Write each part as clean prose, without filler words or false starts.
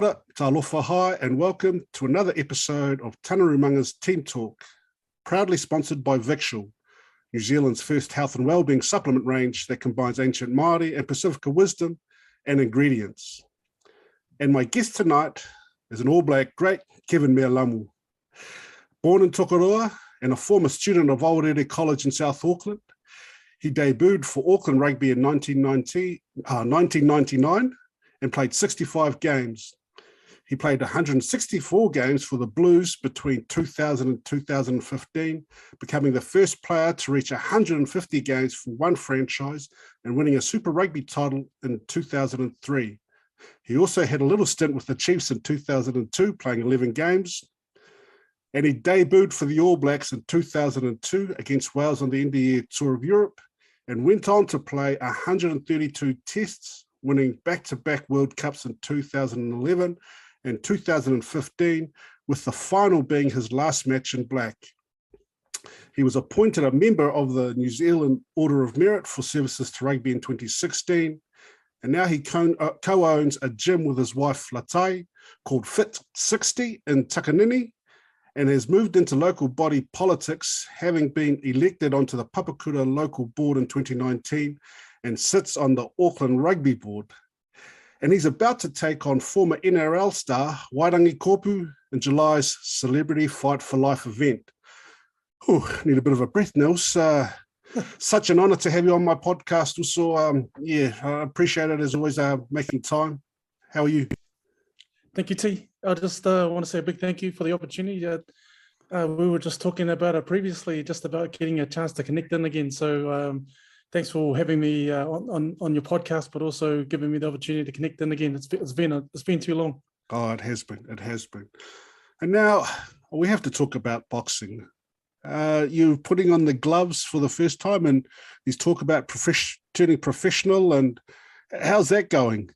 Pura, talofa hai, and welcome to another episode of Tanarumanga's Team Talk, proudly sponsored by Victual, New Zealand's first health and wellbeing supplement range that combines ancient Māori and Pacifica wisdom and ingredients. And my guest tonight is an All Black great, Keven Mealamu. Born in Tokoroa and a former student of Aorere College in South Auckland, he debuted for Auckland Rugby in 1999 and played 65 games. He played 164 games for the Blues between 2000 and 2015, becoming the first player to reach 150 games for one franchise and winning a Super Rugby title in 2003. He also had a little stint with the Chiefs in 2002, playing 11 games. And he debuted for the All Blacks in 2002 against Wales on the end-of-year tour of Europe and went on to play 132 tests, winning back-to-back World Cups in 2011 and 2015, with the final being his last match in black. He was appointed a member of the New Zealand Order of Merit for services to rugby in 2016, and now he co-owns a gym with his wife LATAI called Fit 60 in Takanini, and has moved into local body politics, having been elected onto the Papakura local board in 2019 and sits on the Auckland Rugby board. And he's about to take on former NRL star Wairangi Kopu in July's Celebrity Fight for Life event. Need a bit of a breath, Nils. Such an honour to have you on my podcast. Also, I appreciate it as always, making time. How are you? Thank you, T. I just want to say a big thank you for the opportunity. We were just talking about it previously, just about getting a chance to connect in again. So thanks for having me on your podcast, but also giving me the opportunity to connect in again. It's been too long. Oh, it has been. It has been. And now we have to talk about boxing. You're putting on the gloves for the first time, and there's talk about turning professional. And how's that going?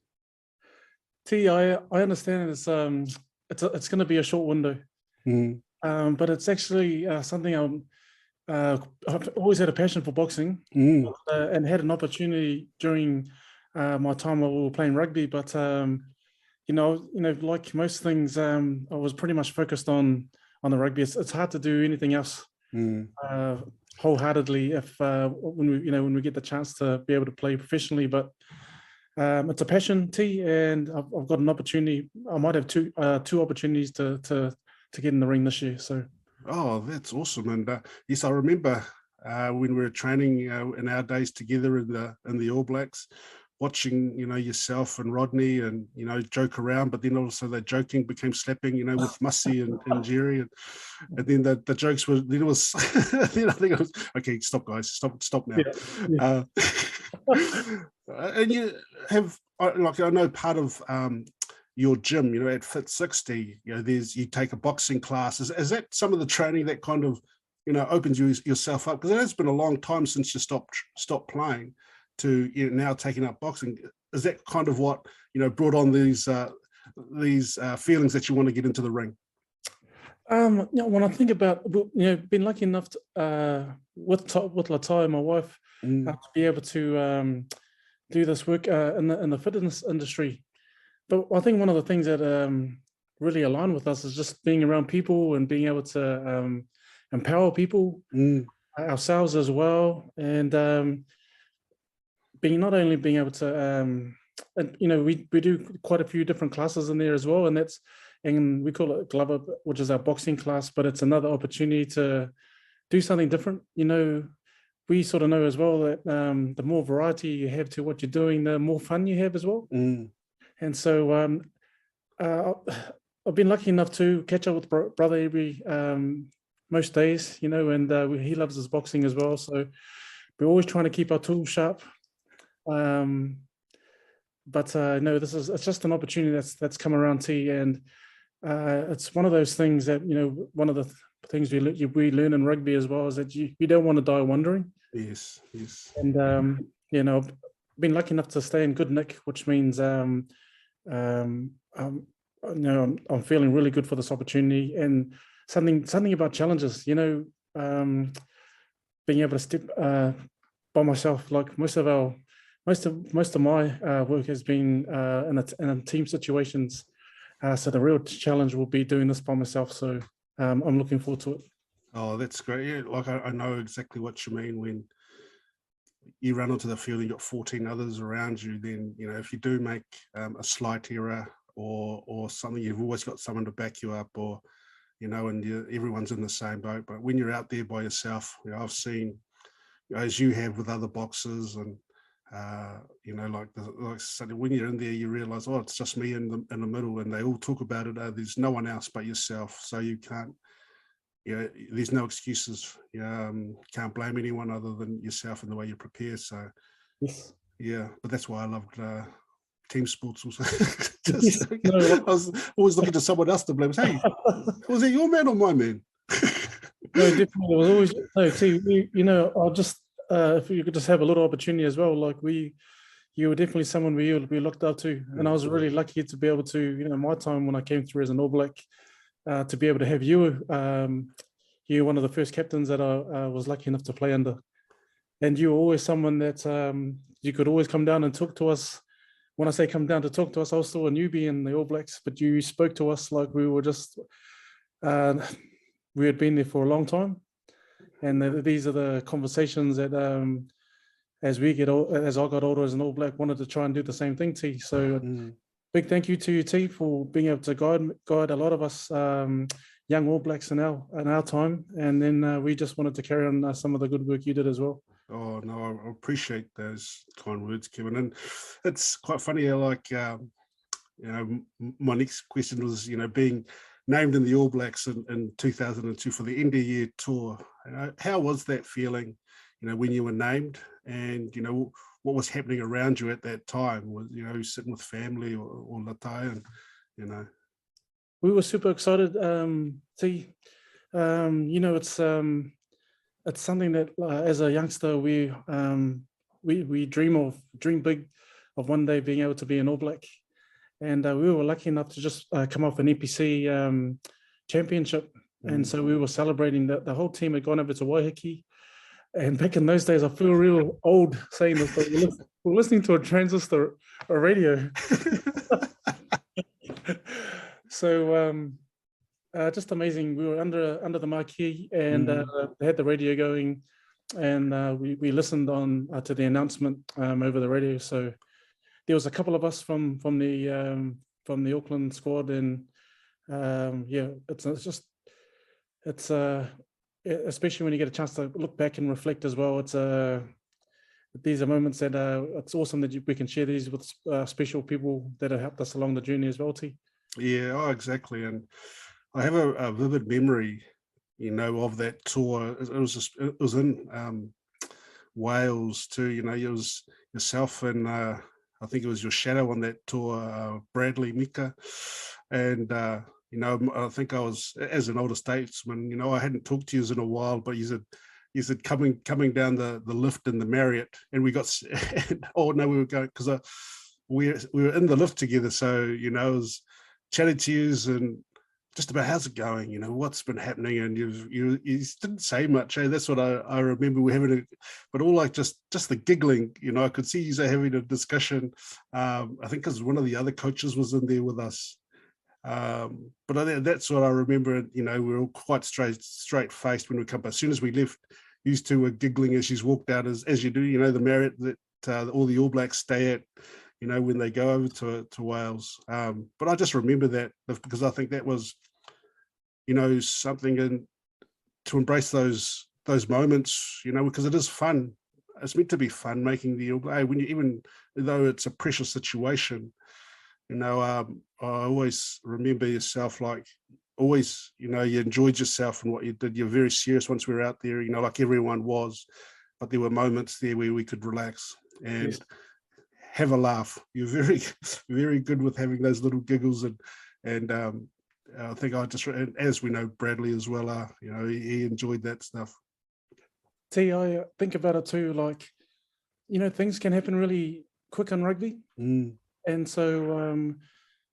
T, I understand it's going to be a short window, but it's actually something I've always had a passion for boxing, and had an opportunity during my time while we were playing rugby. But like most things, I was pretty much focused on the rugby. It's hard to do anything else wholeheartedly if when we get the chance to be able to play professionally. But it's a passion, T, and I've got an opportunity. I might have two opportunities to get in the ring this year. So. Oh, that's awesome! And yes, I remember when we were training in our days together in the All Blacks, watching yourself and Rodney and joke around, but then also that joking became slapping, with Mussy and Jerry, and then the jokes were then it was then I think it was okay. Stop, guys! Stop now. Yeah. And you have I know part of your gym, at Fit 60, you take a boxing class. Is that some of the training that kind of, opens yourself up? Because it has been a long time since you stopped playing to now taking up boxing. Is that kind of what, brought on these feelings that you want to get into the ring? When I think about, been lucky enough to, with LATAI, my wife, to be able to do this work in the fitness industry. But I think one of the things that really align with us is just being around people and being able to empower people, ourselves as well, and not only being able to, we do quite a few different classes in there as well, and we call it Glover, which is our boxing class, but it's another opportunity to do something different. We sort of know as well that the more variety you have to what you're doing, the more fun you have as well. And so I've been lucky enough to catch up with brother every most days, and he loves his boxing as well. So we're always trying to keep our tools sharp. But no, it's just an opportunity that's come around, T, and it's one of those things that one of the things we learn in rugby as well is that you don't want to die wondering. Yes. And I've been lucky enough to stay in good nick, which means I'm feeling really good for this opportunity, and something about challenges. Being able to step by myself, like most of my work has been in team situations, So the real challenge will be doing this by myself. So I'm looking forward to it. Oh, that's great. Yeah, like I know exactly what you mean when you run onto the field and you've got 14 others around you. Then, you know, if you do make a slight error or something, you've always got someone to back you up, or, you know, and everyone's in the same boat. But when you're out there by yourself, you know, I've seen, as you have with other boxers, and you know, like when you're in there, you realize, oh, it's just me in the middle, and they all talk about it. There's no one else but yourself, so you can't. You know, there's no excuses. You can't blame anyone other than yourself and the way you prepare. So, Yes. yeah, but that's why I loved team sports also. Yes. No, I was always looking to someone else to blame. Hey, was it your man or my man? no, definitely. It was always, no, see, you know, I'll just, if you could just have a little opportunity as well, like you were definitely someone we looked up to. And I was really lucky to be able to, you know, my time when I came through as an All Black, to be able to have you, you one of the first captains that I was lucky enough to play under. And you were always someone that you could always come down and talk to us. When I say come down to talk to us, I was still a newbie in the All Blacks, but you spoke to us like we were just, we had been there for a long time. And these are the conversations that as I got older as an All Black, wanted to try and do the same thing, T. So big thank you to you, T, for being able to guide a lot of us young All Blacks in our time. And then we just wanted to carry on some of the good work you did as well. Oh, no, I appreciate those kind words, Kevin. And it's quite funny, like, you know, my next question was, you know, being named in the All Blacks in 2002 for the end of year tour. You know, how was that feeling, you know, when you were named, and, you know, what was happening around you at that time? Was, you know, sitting with family or LATAI, and, you know? We were super excited. See, you know, it's something that as a youngster we dream big of one day being able to be an All Black, and we were lucky enough to just come off an EPC championship, and so we were celebrating that the whole team had gone over to Waiheke. And back in those days, I feel real old saying this, but we're listening to a transistor, a radio. So just amazing. We were under the marquee, and they had the radio going, and we listened on to the announcement over the radio. So there was a couple of us from the Auckland squad, and yeah, it's especially when you get a chance to look back and reflect as well. It's these are moments that it's awesome that we can share these with special people that have helped us along the journey as well, T. Yeah, oh, exactly. And I have a vivid memory, you know, of that tour. It was in Wales too. You know, it was yourself and I think it was your shadow on that tour, Bradley Mika, and you know, I think I was, as an older statesman, you know, I hadn't talked to you in a while, but you said coming down the lift in the Marriott, and we got oh no, we were going because we were in the lift together, so, you know, I was chatting to you and just about how's it going, you know, what's been happening, and you didn't say much. That's what I remember. We having but all like just the giggling, you know. I could see you having a discussion. I think because one of the other coaches was in there with us. But that's what I remember. You know, we were all quite straight faced when we come. But as soon as we left, you two were giggling as you walked out, as you do. You know, the Marriott that all the All Blacks stay at, you know, when they go over to Wales. But I just remember that because I think that was, you know, something to embrace those moments, you know, because it is fun. It's meant to be fun making the All Black, when you, even though it's a pressure situation. You know, I always remember yourself, like, always, you know, you enjoyed yourself and what you did. You're very serious once we were out there, you know, like everyone was, but there were moments there where we could relax and have a laugh. You're very, very good with having those little giggles, and I think as we know, Bradley as well, you know, he enjoyed that stuff. T, I think about it too, like, you know, things can happen really quick on rugby. And so,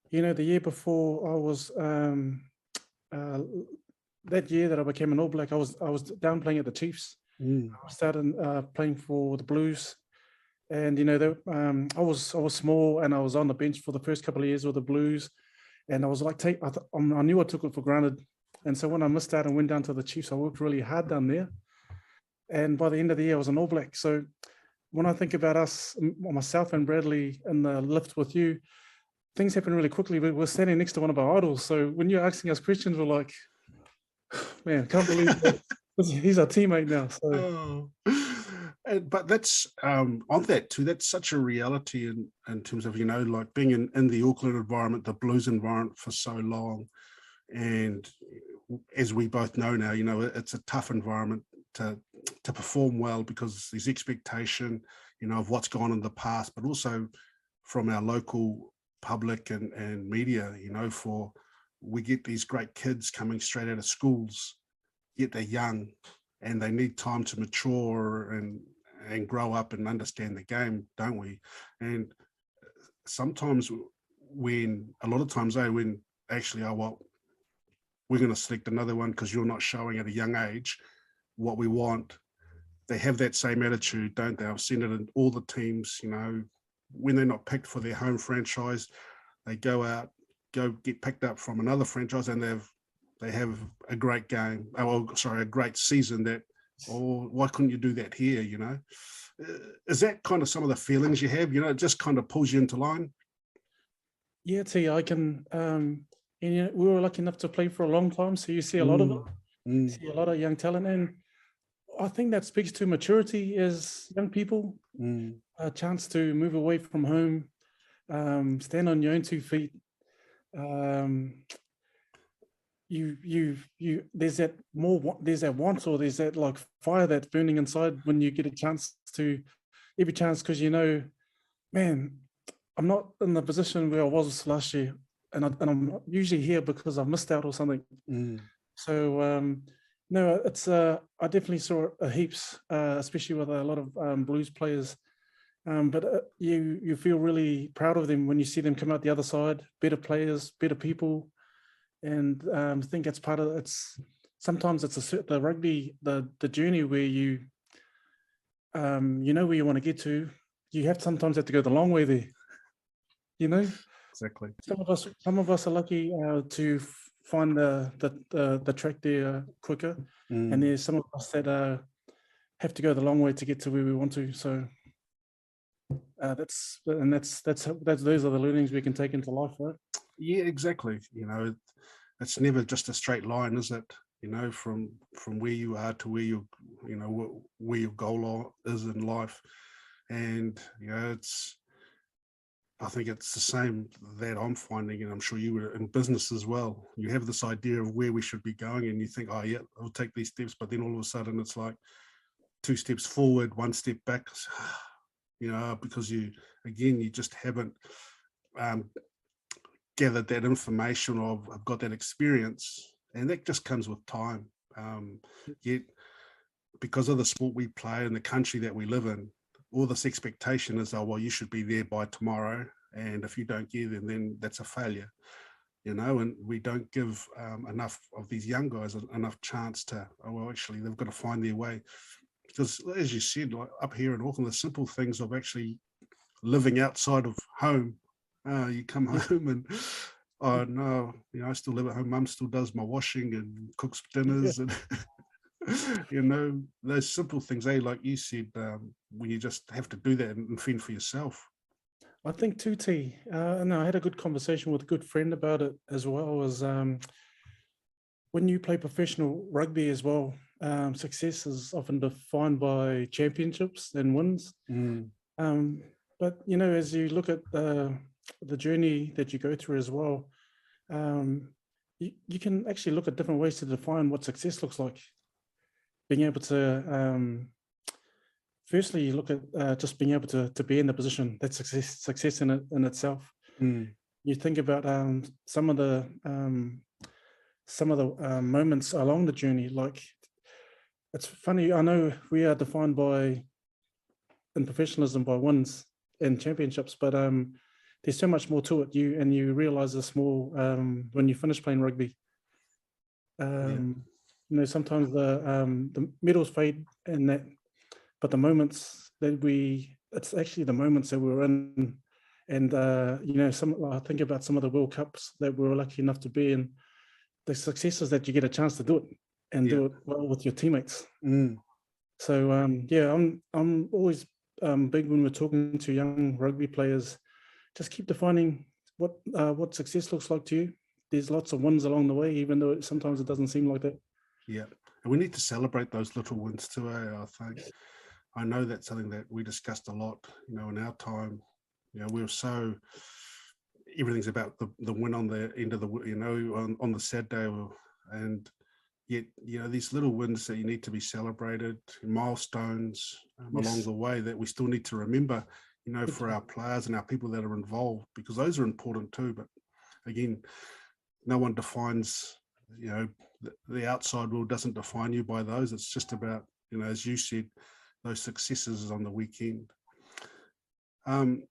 you know, the year before I was, that year that I became an All Black, I was down playing at the Chiefs. I started playing for the Blues, and, you know, I was small, and I was on the bench for the first couple of years with the Blues, And I was like, I knew I took it for granted. And so when I missed out and went down to the Chiefs, I worked really hard down there. And by the end of the year, I was an All Black. So when I think about us, myself and Bradley in the lift with you, things happen really quickly. But we're standing next to one of our idols. So when you're asking us questions, we're like, man, can't believe he's our teammate now. So. But that's on that too. That's such a reality in terms of, you know, like being in the Auckland environment, the Blues environment for so long. And as we both know now, you know, it's a tough environment to perform well because there's expectation, you know, of what's gone in the past, but also from our local public and media, you know, we get these great kids coming straight out of schools, yet they're young and they need time to mature and grow up and understand the game, don't we? And sometimes when actually, oh, well, we're going to select another one because you're not showing at a young age what we want. They have that same attitude, don't they? I've seen it in all the teams, you know, when they're not picked for their home franchise, they go get picked up from another franchise and they have a great game, a great season that, oh, why couldn't you do that here, you know? Is that kind of some of the feelings you have, you know, it just kind of pulls you into line? Yeah, T, I can, and you know, we were lucky enough to play for a long time, so you see a lot of it. You see a lot of young talent, and I think that speaks to maturity as young people, a chance to move away from home, stand on your own 2 feet. There's that want, or there's that like fire that's burning inside when you get a chance every chance, because you know, man, I'm not in the position where I was last year, and I'm usually here because I've missed out or something. So no, it's I definitely saw heaps, especially with a lot of Blues players. But you feel really proud of them when you see them come out the other side, better players, better people, and I think it's part of sometimes it's the rugby, the journey where you know where you want to get to. You sometimes have to go the long way there, you know. Exactly. Some of us are lucky to find the track there quicker, and there's some of us that have to go the long way to get to where we want to. So those are the learnings we can take into life, right? Yeah, exactly. You know, it's never just a straight line, is it? You know, from where you are to where where your goal is in life. And you know, I think it's the same that I'm finding, and I'm sure you were in business as well. You have this idea of where we should be going, and you think, oh yeah, I'll take these steps, but then all of a sudden it's like 2 steps forward, 1 step back. You know, because you just haven't gathered that information or I've got that experience, and that just comes with time. Yet, because of the sport we play and the country that we live in, all this expectation is, oh, well, you should be there by tomorrow, and if you don't get there, then that's a failure, you know. And we don't give enough of these young guys enough chance to, oh, well, actually, they've got to find their way. Because as you said, like up here in Auckland, the simple things of actually living outside of home. You come home and, oh no, you know, I still live at home. Mum still does my washing and cooks dinners, and you know, those simple things. Like you said, when you just have to do that and fend for yourself. I think too, T. And I had a good conversation with a good friend about it as well. As when you play professional rugby as well, success is often defined by championships and wins. But you know, as you look at the journey that you go through as well, you can actually look at different ways to define what success looks like. Being able to, firstly, you look at just being able to be in the position. That's success in itself. You think about some of the moments along the journey. Like, it's funny, I know we are defined in professionalism by wins and championships, but there's so much more to it. You realize this more when you finish playing rugby. You know, sometimes the medals fade and that, but the moments that it's actually the moments that we're in And you know, I think about some of the World Cups that we were lucky enough to be in. The success is that you get a chance to do it and do it well with your teammates. So yeah, I'm always big when we're talking to young rugby players. Just keep defining what success looks like to you. There's lots of wins along the way, even though sometimes it doesn't seem like that. Yeah, and we need to celebrate those little wins too. I think. I know that's something that we discussed a lot. You know, in our time, you know, we were so everything's about the win on the end of the, you know, on the sad day, and yet, you know, these little wins that you need to be celebrated, milestones along the way that we still need to remember, you know, for our players and our people that are involved, because those are important too. But again, no one defines, you know, the outside world doesn't define you by those. It's just about, you know, as you said, those successes on the weekend. And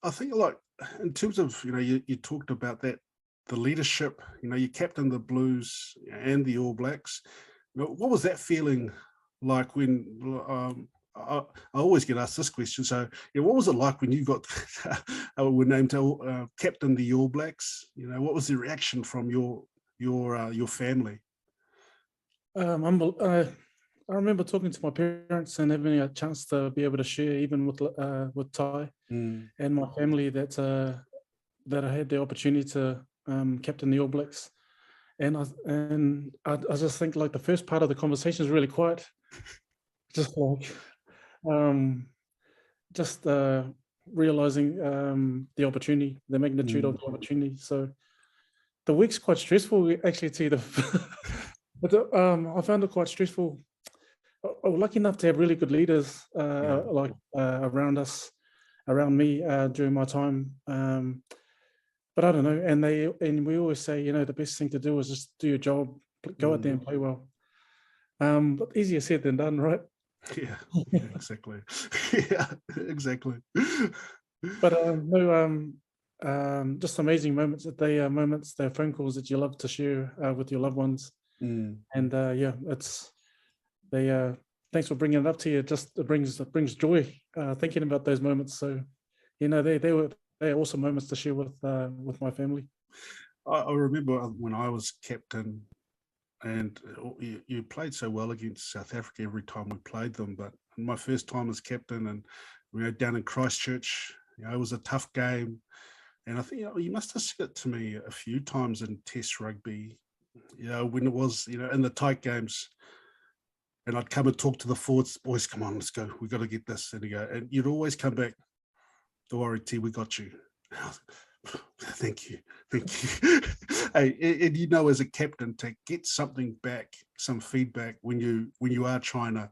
I think, like, in terms of, you know, you talked about that, the leadership, you know, you captained the Blues and the All Blacks. You know, what was that feeling like when, I always get asked this question. So, you know, what was it like when you got were named to captain the All Blacks? You know, what was the reaction from your family? I remember talking to my parents and having a chance to be able to share, even with Ty and my family, that I had the opportunity to captain the All Blacks. And I just think, like, the first part of the conversation is really quiet, just like realizing the opportunity, the magnitude of the opportunity. So the week's quite stressful, actually. But I found it quite stressful. I was lucky enough to have really good leaders around me during my time. But I don't know, and we always say, you know, the best thing to do is just do your job, go out there and play well. But easier said than done, right? Yeah, exactly. Yeah, exactly. But just amazing moments. They're phone calls that you love to share with your loved ones. And yeah, thanks for bringing it up to you. It brings joy thinking about those moments. So, you know, they're awesome moments to share with my family. I remember when I was captain, and you played so well against South Africa every time we played them. But my first time as captain, and we were down in Christchurch, you know, it was a tough game. And I think, you know, you must have said it to me a few times in Test rugby, you know, when it was, you know, in the tight games. And I'd come and talk to the forwards, boys, come on, let's go. We've got to get this. And you'd always come back, don't worry, T, we got you. Thank you. Hey, and you know, as a captain, to get something back, some feedback when you are trying to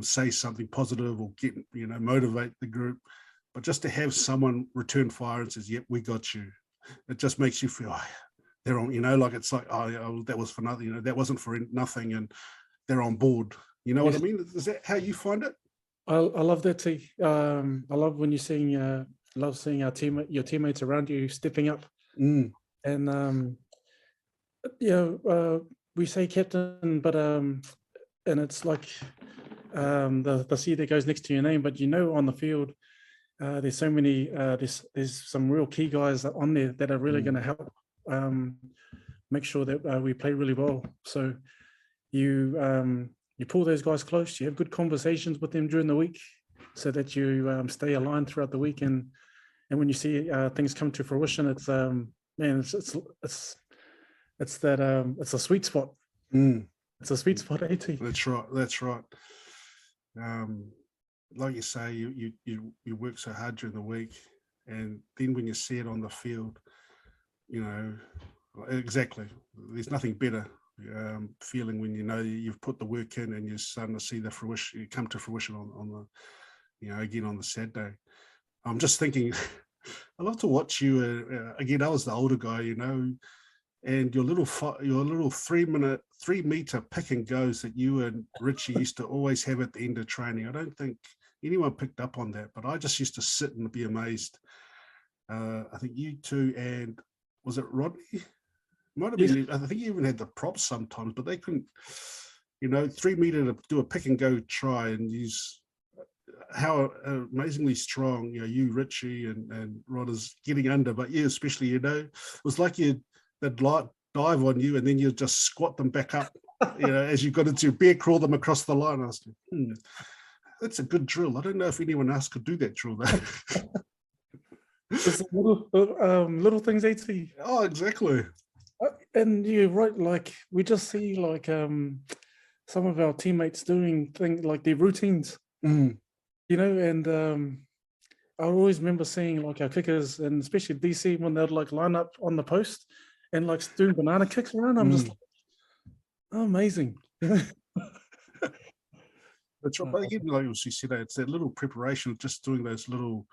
say something positive or get, you know, motivate the group, but just to have someone return fire and says, yep, we got you. It just makes you feel, oh, they're on, you know, like it's like, oh, that was for nothing, you know, that wasn't for nothing, and they're on board. You know what I mean? Is that how you find it? I love that, T. I love when you're seeing your teammates around you stepping up. And we say captain, but and it's like the C that goes next to your name, but you know, on the field there's so many there's some real key guys on there that are really going to help make sure that we play really well. So you pull those guys close, you have good conversations with them during the week so that you stay aligned throughout the week. And when you see things come to fruition, it's man, it's a sweet spot. It's a sweet spot, AT. That's right. Like you say, you work so hard during the week, and then when you see it on the field, you know, exactly, there's nothing better feeling when you know you've put the work in and you're starting to see the fruition, you come to fruition on the, you know, again on the sad day. I'm just thinking, I love to watch you again. I was the older guy, you know, and your little 3 meter pick and goes that you and Richie used to always have at the end of training. I don't think anyone picked up on that, but I just used to sit and be amazed. I think you two, and was it Rodney? Might have been. I think you even had the props sometimes, but they couldn't, you know, 3 meter to do a pick and go try and use how amazingly strong, you, Richie, and Rod is getting under, but you especially, it was like they'd dive on you and then you'd just squat them back up, as you got into bear crawl them across the line. I was like, that's a good drill. I don't know if anyone else could do that drill though. It's little things, AT. Oh, exactly. And you're right, like we just see like some of our teammates doing things like their routines, and I always remember seeing like our kickers, and especially DC, when they'd like line up on the post and like doing banana kicks around. I'm just like, oh, amazing. But again, like you said, it's that little preparation, just doing those little,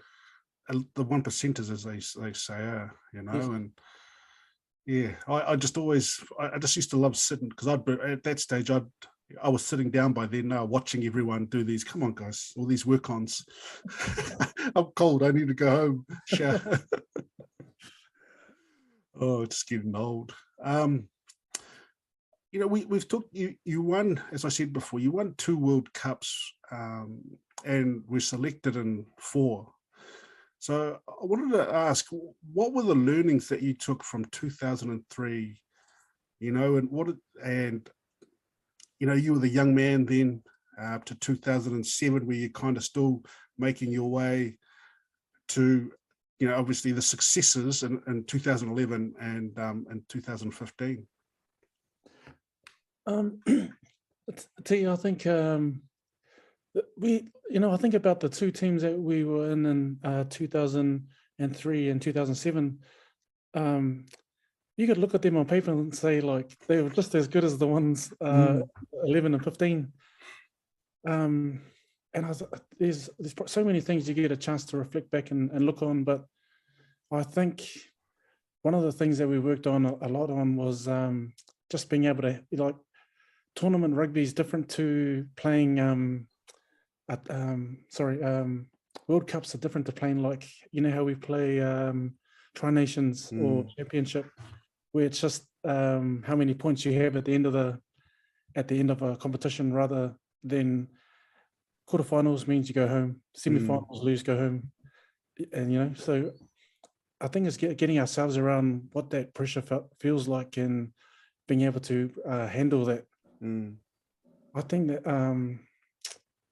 the 1%ers, as they say, Yes. and yeah, I just used to love sitting, because at that stage I was sitting down by then, watching everyone do these. Come on, guys, all these work-ons. I'm cold. I need to go home. Shower. Oh, it's getting old. We've talked. You won, as I said before, you won 2 World Cups, and were selected in 4. So I wanted to ask, what were the learnings that you took from 2003? You were the young man then, up to 2007, where you're kind of still making your way to, obviously the successes in 2011 and in 2015. I think I think about the 2 teams that we were in 2003 and 2007. You could look at them on paper and say like they were just as good as the ones 11 and 15. And there's so many things you get a chance to reflect back and look on, but I think one of the things that we worked on a lot on was just being able to, like, tournament rugby is different to playing World Cups are different to playing, like, how we play Tri-Nations or Championship, where it's just how many points you have at the end of a competition, rather than quarterfinals means you go home, semi-finals lose, go home, and so I think it's getting ourselves around what that pressure feels like and being able to handle that. I think that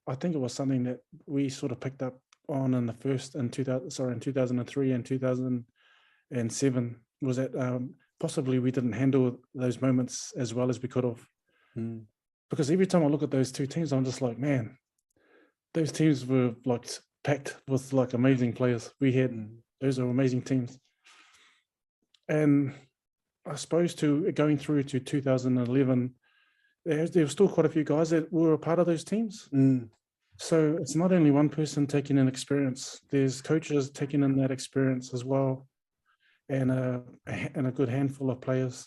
I think it was something that we sort of picked up on in 2003 and 2007, was that possibly we didn't handle those moments as well as we could have. Because every time I look at those 2 teams, I'm just like, man, those teams were like packed with like amazing players. We had those are amazing teams. And I suppose going through to 2011, there were still quite a few guys that were a part of those teams. So it's not only one person taking in experience, there's coaches taking in that experience as well, and a good handful of players.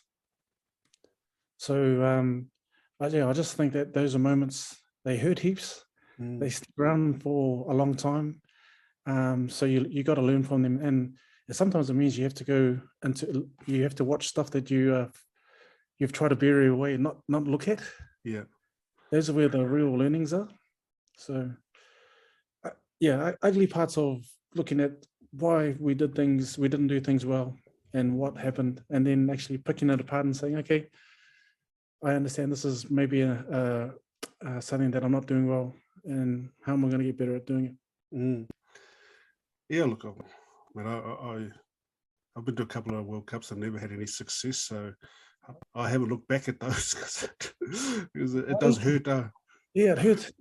So I just think that those are moments, they hurt heaps. They stick around for a long time. So you got to learn from them, and sometimes it means you have to watch stuff that you've tried to bury away and not look at. Yeah, those are where the real learnings are. So ugly parts of looking at why we didn't do things well and what happened, and then actually picking it apart and saying, okay, I understand this is maybe something that I'm not doing well, and how am I going to get better at doing it? Yeah, look, I've been to a couple of World Cups and never had any success, so I haven't looked back at those because it does hurt. Yeah, it hurts.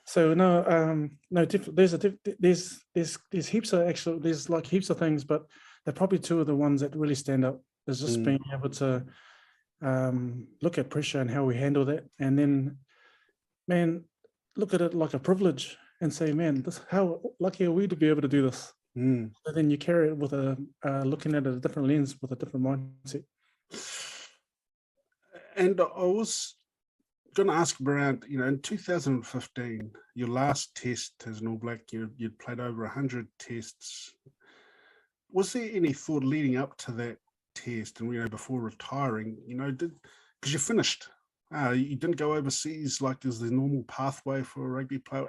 So there's heaps of things, but they're probably 2 of the ones that really stand out. Is just being able to look at pressure and how we handle that, and then, man, look at it like a privilege and say, man, how lucky are we to be able to do this? So then you carry it with looking at it a different lens, with a different mindset. And I was going to ask around, in 2015, your last test as an All Black, you'd played over 100 tests. Was there any thought leading up to that test and before retiring, because you finished You didn't go overseas like there's the normal pathway for a rugby player.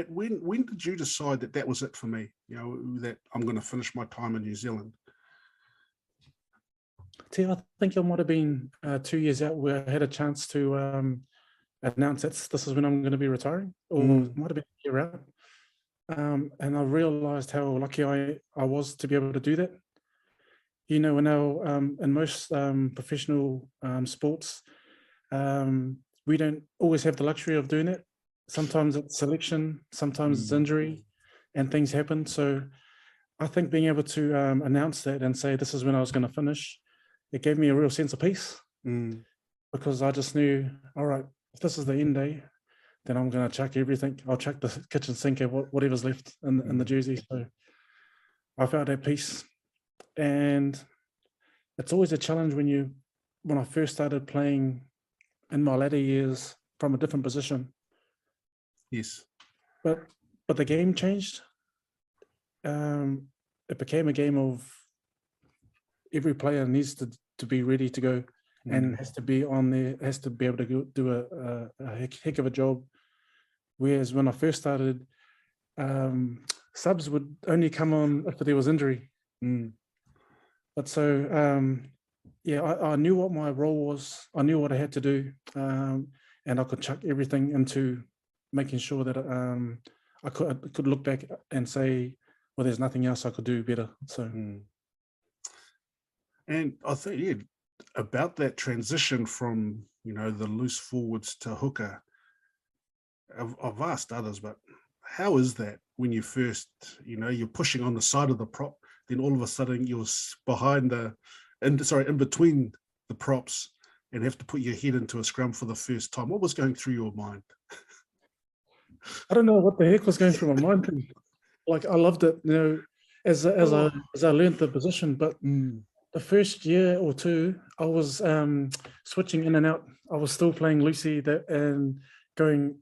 When did you decide that that was it for me? You know, that I'm going to finish my time in New Zealand? I think it might have been 2 years out where I had a chance to announce that this is when I'm going to be retiring, or it might have been a year out. And I realized how lucky I was to be able to do that. You know, in most professional sports, we don't always have the luxury of doing it. Sometimes it's selection, sometimes it's injury, and things happen. So I think being able to announce that and say this is when I was going to finish, it gave me a real sense of peace, because I just knew, all right, if this is the end day, then I'm going to chuck everything. I'll chuck the kitchen sink of whatever's left in the jersey. So I felt that peace. And it's always a challenge when I first started playing in my latter years from a different position. Yes. But the game changed. It became a game of every player needs to be ready to go and has to be on there, has to be able to do a heck of a job. Whereas when I first started, subs would only come on if there was injury. But so, yeah, I knew what my role was. I knew what I had to do, and I could chuck everything into making sure that I could look back and say, well, there's nothing else I could do better. So, and I think about that transition from the loose forwards to hooker. I've asked others, but how is that when you first, you're pushing on the side of the prop, then all of a sudden you're behind in between the props and have to put your head into a scrum for the first time? What was going through your mind? I don't know what the heck was going through my mind. Like, I loved it, as I learned the position, but the first year or two, I was switching in and out. I was still playing loosey and going,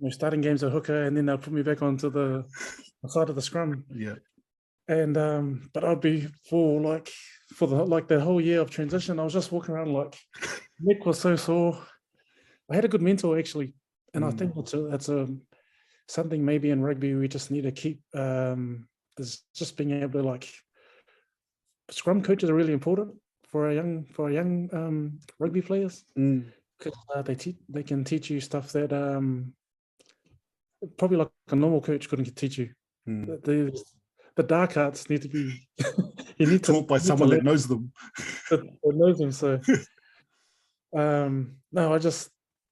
starting games at hooker, and then they'll put me back onto the side of the scrum. Yeah. And but I'd be for the whole year of transition, I was just walking around like neck was so sore. I had a good mentor actually, and I think that's something maybe in rugby we just need to keep. Is just being able to scrum coaches are really important for our young rugby players, because they can teach you stuff that probably like a normal coach couldn't teach you. The dark arts need to be you need taught by someone that knows them. That knows them. So no,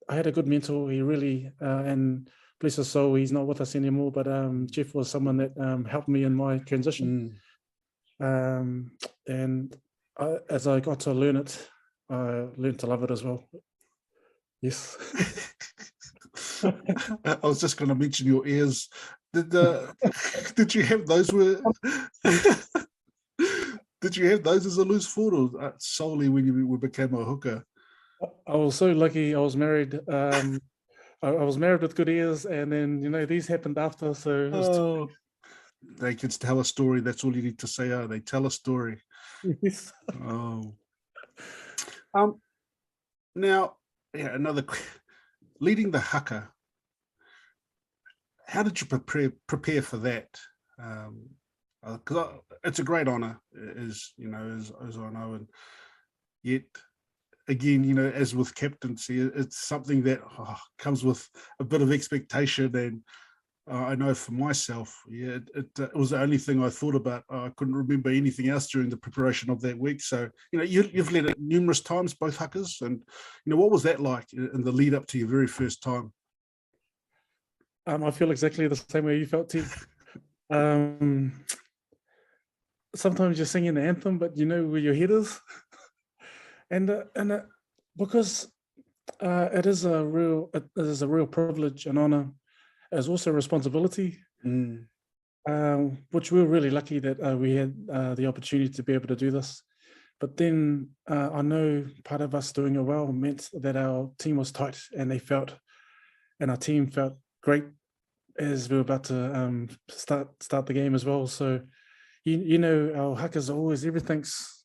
I had a good mentor. He really and bless his soul, he's not with us anymore, but Jeff was someone that helped me in my transition. And as I got to learn it, I learned to love it as well. Yes. I was just going to mention your ears. Did you have those? Did you have those as a loose forward, or solely when you became a hooker? I was so lucky. I was married. I was married with good ears, and then these happened after. So they can tell a story. That's all you need to say. They tell a story. Yes. Now, another leading the haka. How did you prepare for that? Because it's a great honor, as I know, and yet again, as with captaincy, it's something that comes with a bit of expectation. And I know for myself, it was the only thing I thought about. I couldn't remember anything else during the preparation of that week. So, you've led it numerous times, both huckers, and what was that like in the lead up to your very first time? I feel exactly the same way you felt, T. Sometimes you're singing the anthem, but you know where your head is, and because it is a real privilege and honor, as also a responsibility, which we're really lucky that we had the opportunity to be able to do this. But then I know part of us doing it well meant that our team was tight, and our team felt great as we were about to start the game as well. So our hackers are always, everything's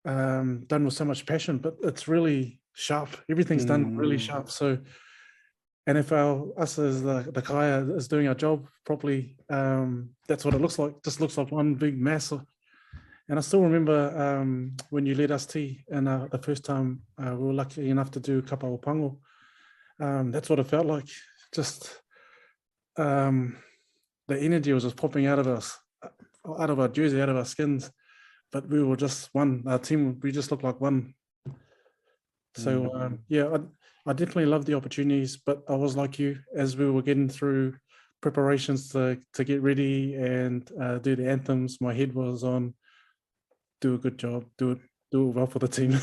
done with so much passion, but it's really sharp. Everything's done really sharp. So, and if us as the kaya is doing our job properly, that's what it looks like. Just looks like one big mass. And I still remember when you led us tea, and the first time we were lucky enough to do kapa o pango. That's what it felt like. Just the energy was just popping out of us, out of our jersey, out of our skins. But we were just one. Our team, we just looked like one. So yeah, I definitely loved the opportunities, but I was like you, as we were getting through preparations to get ready and do the anthems, my head was on, do a good job, do it well for the team.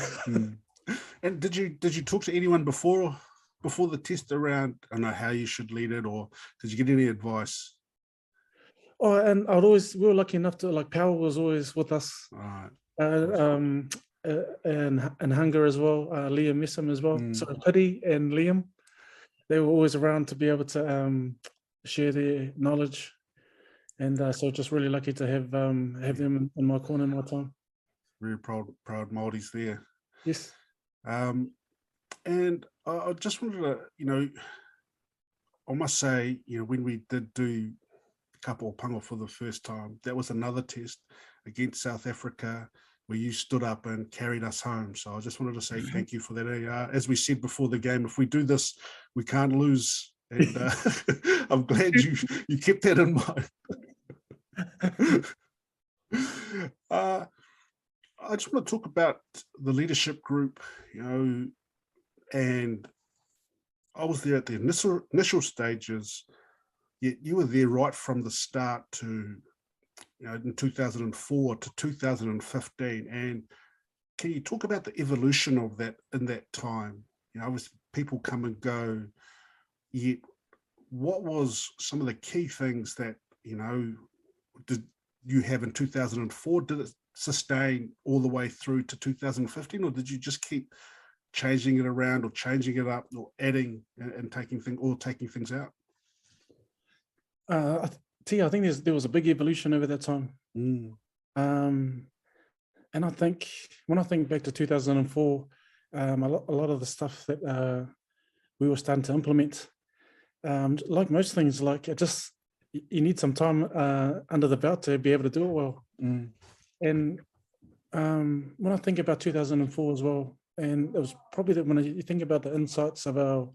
And did you talk to anyone before the test around, I don't know, how you should lead it, or did you get any advice? Oh, and we were lucky enough to, like, Powell was always with us. Right. And Hunger as well, Liam Messam as well. So Pity and Liam, they were always around to be able to share their knowledge. And so just really lucky to have them in my corner in my time. Very proud Māoris there. Yes. And I just wanted to, I must say, when we did do kapa o pango for the first time, that was another test against South Africa where you stood up and carried us home. So I just wanted to say thank you for that. As we said before the game, if we do this, we can't lose. And I'm glad you kept that in mind. I just want to talk about the leadership group, and I was there at the initial stages, yet you were there right from the start to, in 2004 to 2015. And can you talk about the evolution of that in that time? With people come and go, yet what was some of the key things that, did you have in 2004? Did it sustain all the way through to 2015, or did you just keep changing it around or changing it up or adding and taking things out? I think there was a big evolution over that time. And I think when I think back to 2004, a lot of the stuff that we were starting to implement, like most things, like you need some time under the belt to be able to do it well. And when I think about 2004 as well, and it was probably that when you think about the insights of our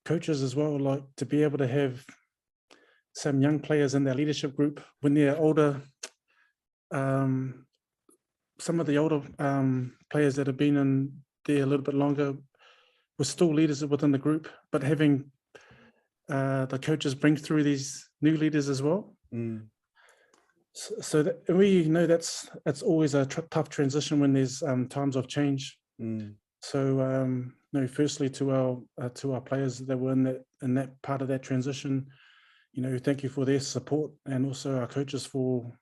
coaches as well, like to be able to have some young players in their leadership group when they're older, some of the older players that have been in there a little bit longer were still leaders within the group, but having the coaches bring through these new leaders as well. So that we know that's always a tough transition when there's times of change. So firstly to our players that were in that part of that transition, thank you for their support, and also our coaches for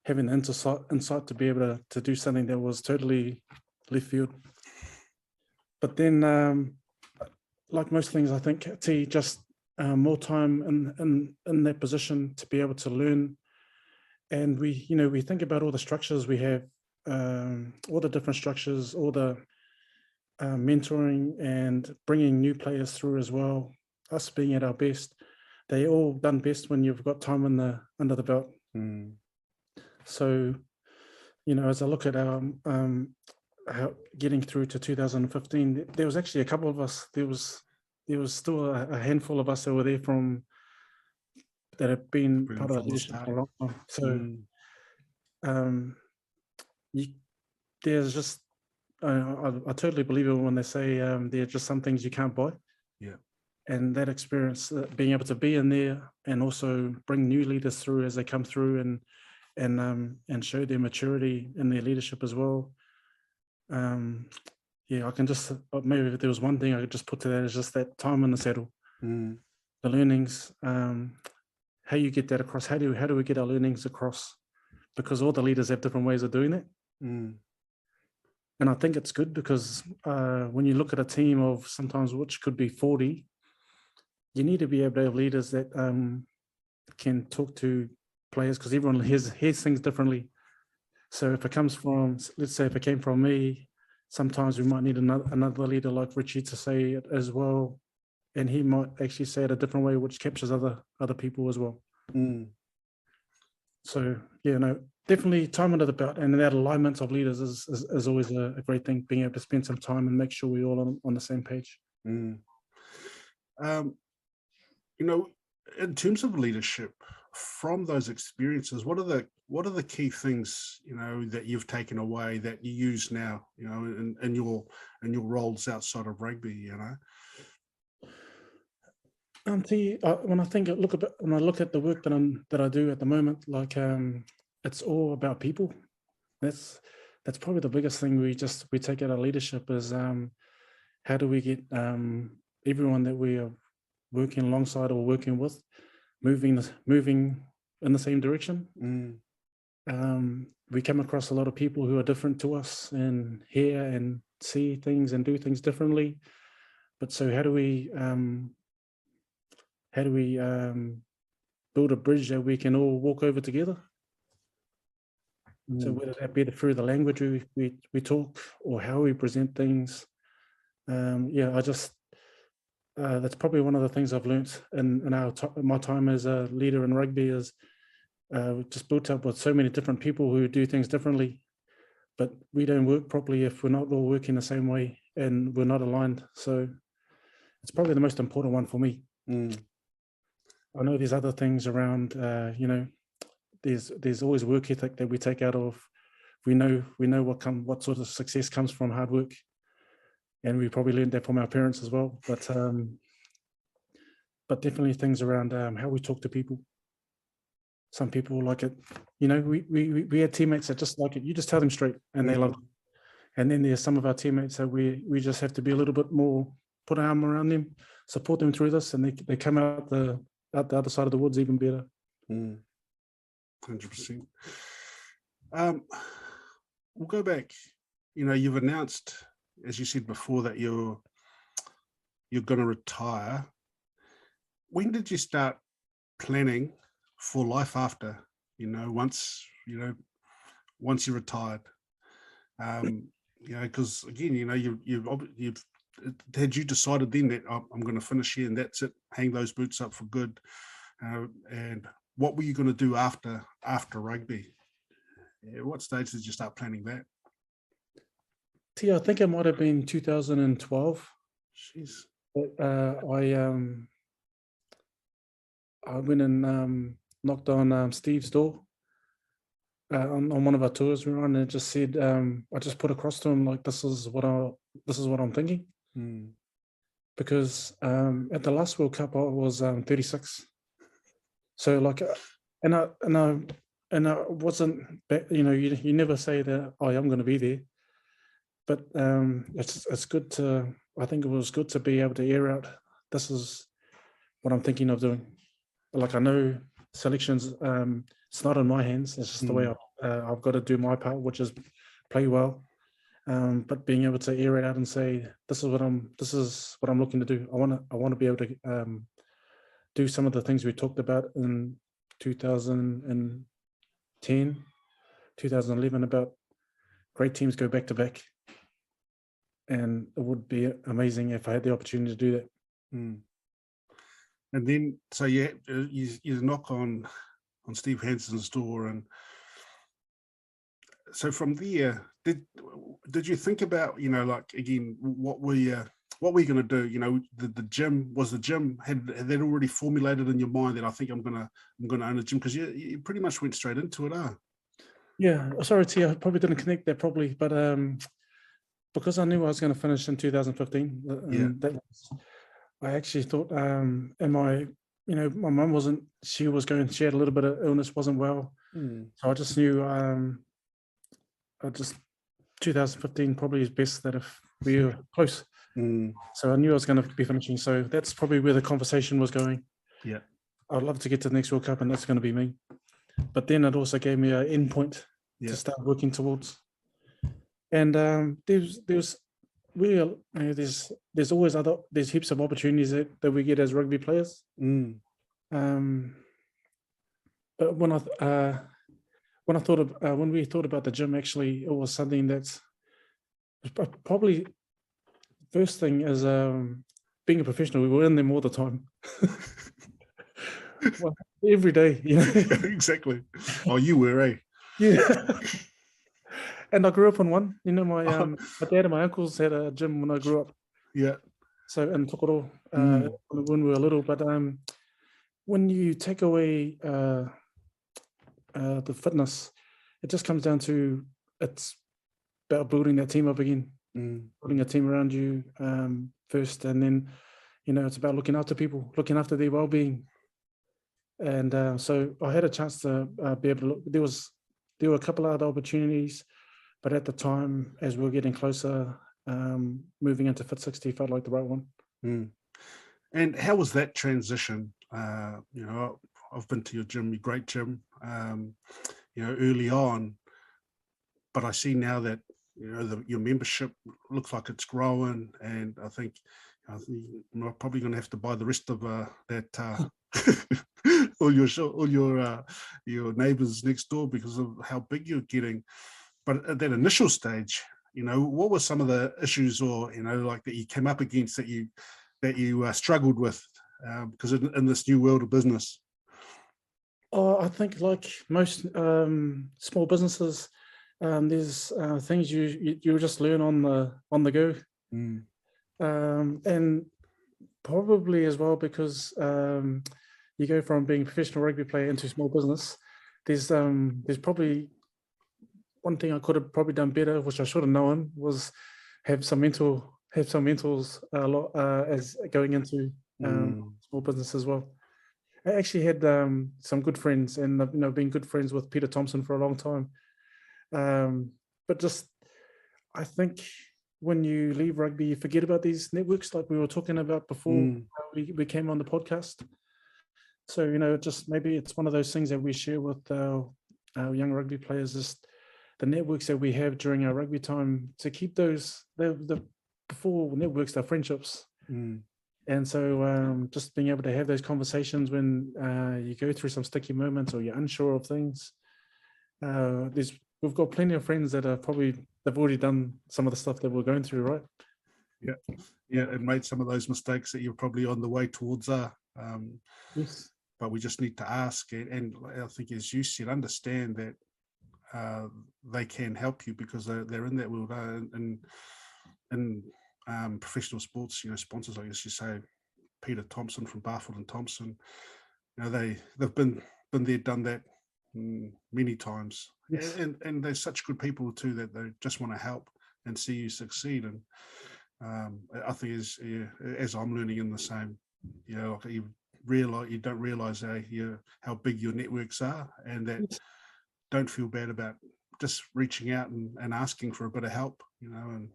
having the insight to be able to do something that was totally left field. But then, like most things, I think just more time in that position to be able to learn. And we think about all the structures we have, all the different structures, all the mentoring and bringing new players through as well, us being at our best. They all done best when you've got time under the belt. So, as I look at our how getting through to 2015, there was actually a couple of us. There was still a handful of us that were there that have been part of the leadership for a long time. So there's just I totally believe it when they say there are just some things you can't buy. Yeah. And that experience, being able to be in there and also bring new leaders through as they come through and show their maturity in their leadership as well. I can just, maybe if there was one thing I could just put to that, is just that time in the saddle, the learnings, how you get that across. How do we get our learnings across? Because all the leaders have different ways of doing it. And I think it's good because when you look at a team of sometimes which could be 40, you need to be able to have leaders that can talk to players, because everyone hears things differently. So if it comes from, let's say if it came from me, sometimes we might need another leader like Richie to say it as well, and he might actually say it a different way, which captures other people as well. So yeah, no, definitely time under the belt, and that alignment of leaders is always a great thing. Being able to spend some time and make sure we're all on the same page. You know, in terms of leadership, from those experiences, what are the key things, you know, that you've taken away that you use now, you know, in your roles outside of rugby, you know? When I look at the work that I do at the moment, like it's all about people. That's probably the biggest thing we take out of leadership is how do we get everyone that we are working alongside or working with moving in the same direction. We come across a lot of people who are different to us and hear and see things and do things differently. But so how do we build a bridge that we can all walk over together? So whether that be through the language we talk or how we present things, that's probably one of the things I've learnt in my time as a leader in rugby is just built up with so many different people who do things differently, but we don't work properly if we're not all working the same way and we're not aligned. So it's probably the most important one for me. I know there's other things around, you know, there's always work ethic that we take out of. We know what sort of success comes from hard work. And we probably learned that from our parents as well. But definitely things around how we talk to people. Some people like it, you know, we had teammates that just like it. You just tell them straight and they love it. And then there's some of our teammates that we just have to be a little bit more, put an arm around them, support them through this, and they come out the other side of the woods even better. 100%. We'll go back. You know, you've announced, as you said before, that you're going to retire. When did you start planning for life after? You know, once you retired. You know, because again, you know, you've had you decided then that I'm going to finish here and that's it, hang those boots up for good, and what were you going to do after rugby? At what stage did you start planning that? I think it might have been 2012. Jeez. I went and knocked on Steve's door on one of our tours we were on, and it just said, I just put across to him like, this is what I'm thinking. Because at the last World Cup I was 36. So like, and I wasn't, you know, you never say that, oh, I'm going to be there. But it's good to, I think it was good to be able to air out, this is what I'm thinking of doing. Like I know selections, it's not in my hands, it's just the way I've got to do my part, which is play well. But being able to air it out and say, this is what I'm looking to do. I want to be able to do some of the things we talked about in 2010, 2011 about great teams go back to back. And it would be amazing if I had the opportunity to do that. And then, so you knock on Steve Hansen's door, and so from there, did you think about, you know, like again, what were you going to do? You know, the gym had that already formulated in your mind that I think I'm gonna own a gym, because you pretty much went straight into it, Yeah, sorry, Tia, I probably didn't connect that properly, but because I knew I was going to finish in 2015, I actually thought, and my mum she had a little bit of illness, wasn't well. So I just knew, 2015 probably is best that if we were close. So I knew I was going to be finishing. So that's probably where the conversation was going. Yeah. I'd love to get to the next World Cup, and that's going to be me. But then it also gave me an end point to start working towards. And there's always there's heaps of opportunities that we get as rugby players. But when we thought about the gym, actually, it was something that's Probably first thing is being a professional. We were in them all the time. Well, every day, you know. Exactly. Oh, you were, eh? Yeah. And I grew up on one. You know, my dad and my uncles had a gym when I grew up. Yeah. So in Tokoro, when we were little. But when you take away the fitness, it just comes down to it's about building that team up again, building a team around you first, and then it's about looking after people, looking after their well-being. And so I had a chance to be able to look. There were a couple of other opportunities, but at the time, as we were getting closer, moving into Fit 60 felt like the right one. And how was that transition? I've been to your gym, your great gym, early on, but I see now that your membership looks like it's growing, and I think I'm probably going to have to buy the rest of that all your neighbors next door because of how big you're getting. But at that initial stage, what were some of the issues, or like that you came up against that you struggled with, because in this new world of business? Oh, I think like most small businesses, there's things you just learn on the go, and probably as well because you go from being a professional rugby player into small business. There's probably one thing I could have probably done better, which I should have known, was have some mentors a lot as going into small business as well. I actually had some good friends, and been good friends with Peter Thompson for a long time. But just, I think when you leave rugby, you forget about these networks, like we were talking about before we came on the podcast. So just maybe it's one of those things that we share with our young rugby players, just the networks that we have during our rugby time, to keep those the before networks, they're friendships. And so just being able to have those conversations when you go through some sticky moments or you're unsure of things. We've got plenty of friends that they've already done some of the stuff that we're going through, right? Yeah, and made some of those mistakes that you're probably on the way towards are. Yes. But we just need to ask, and I think, as you said, understand that they can help you because they're in that world. And professional sports, sponsors, like as you say, Peter Thompson from Barfoot and Thompson, they've been there, done that many times. Yes. And they're such good people too, that they just want to help and see you succeed. And I think as I'm learning in the same, like you don't realize how big your networks are, and that don't feel bad about just reaching out and asking for a bit of help, and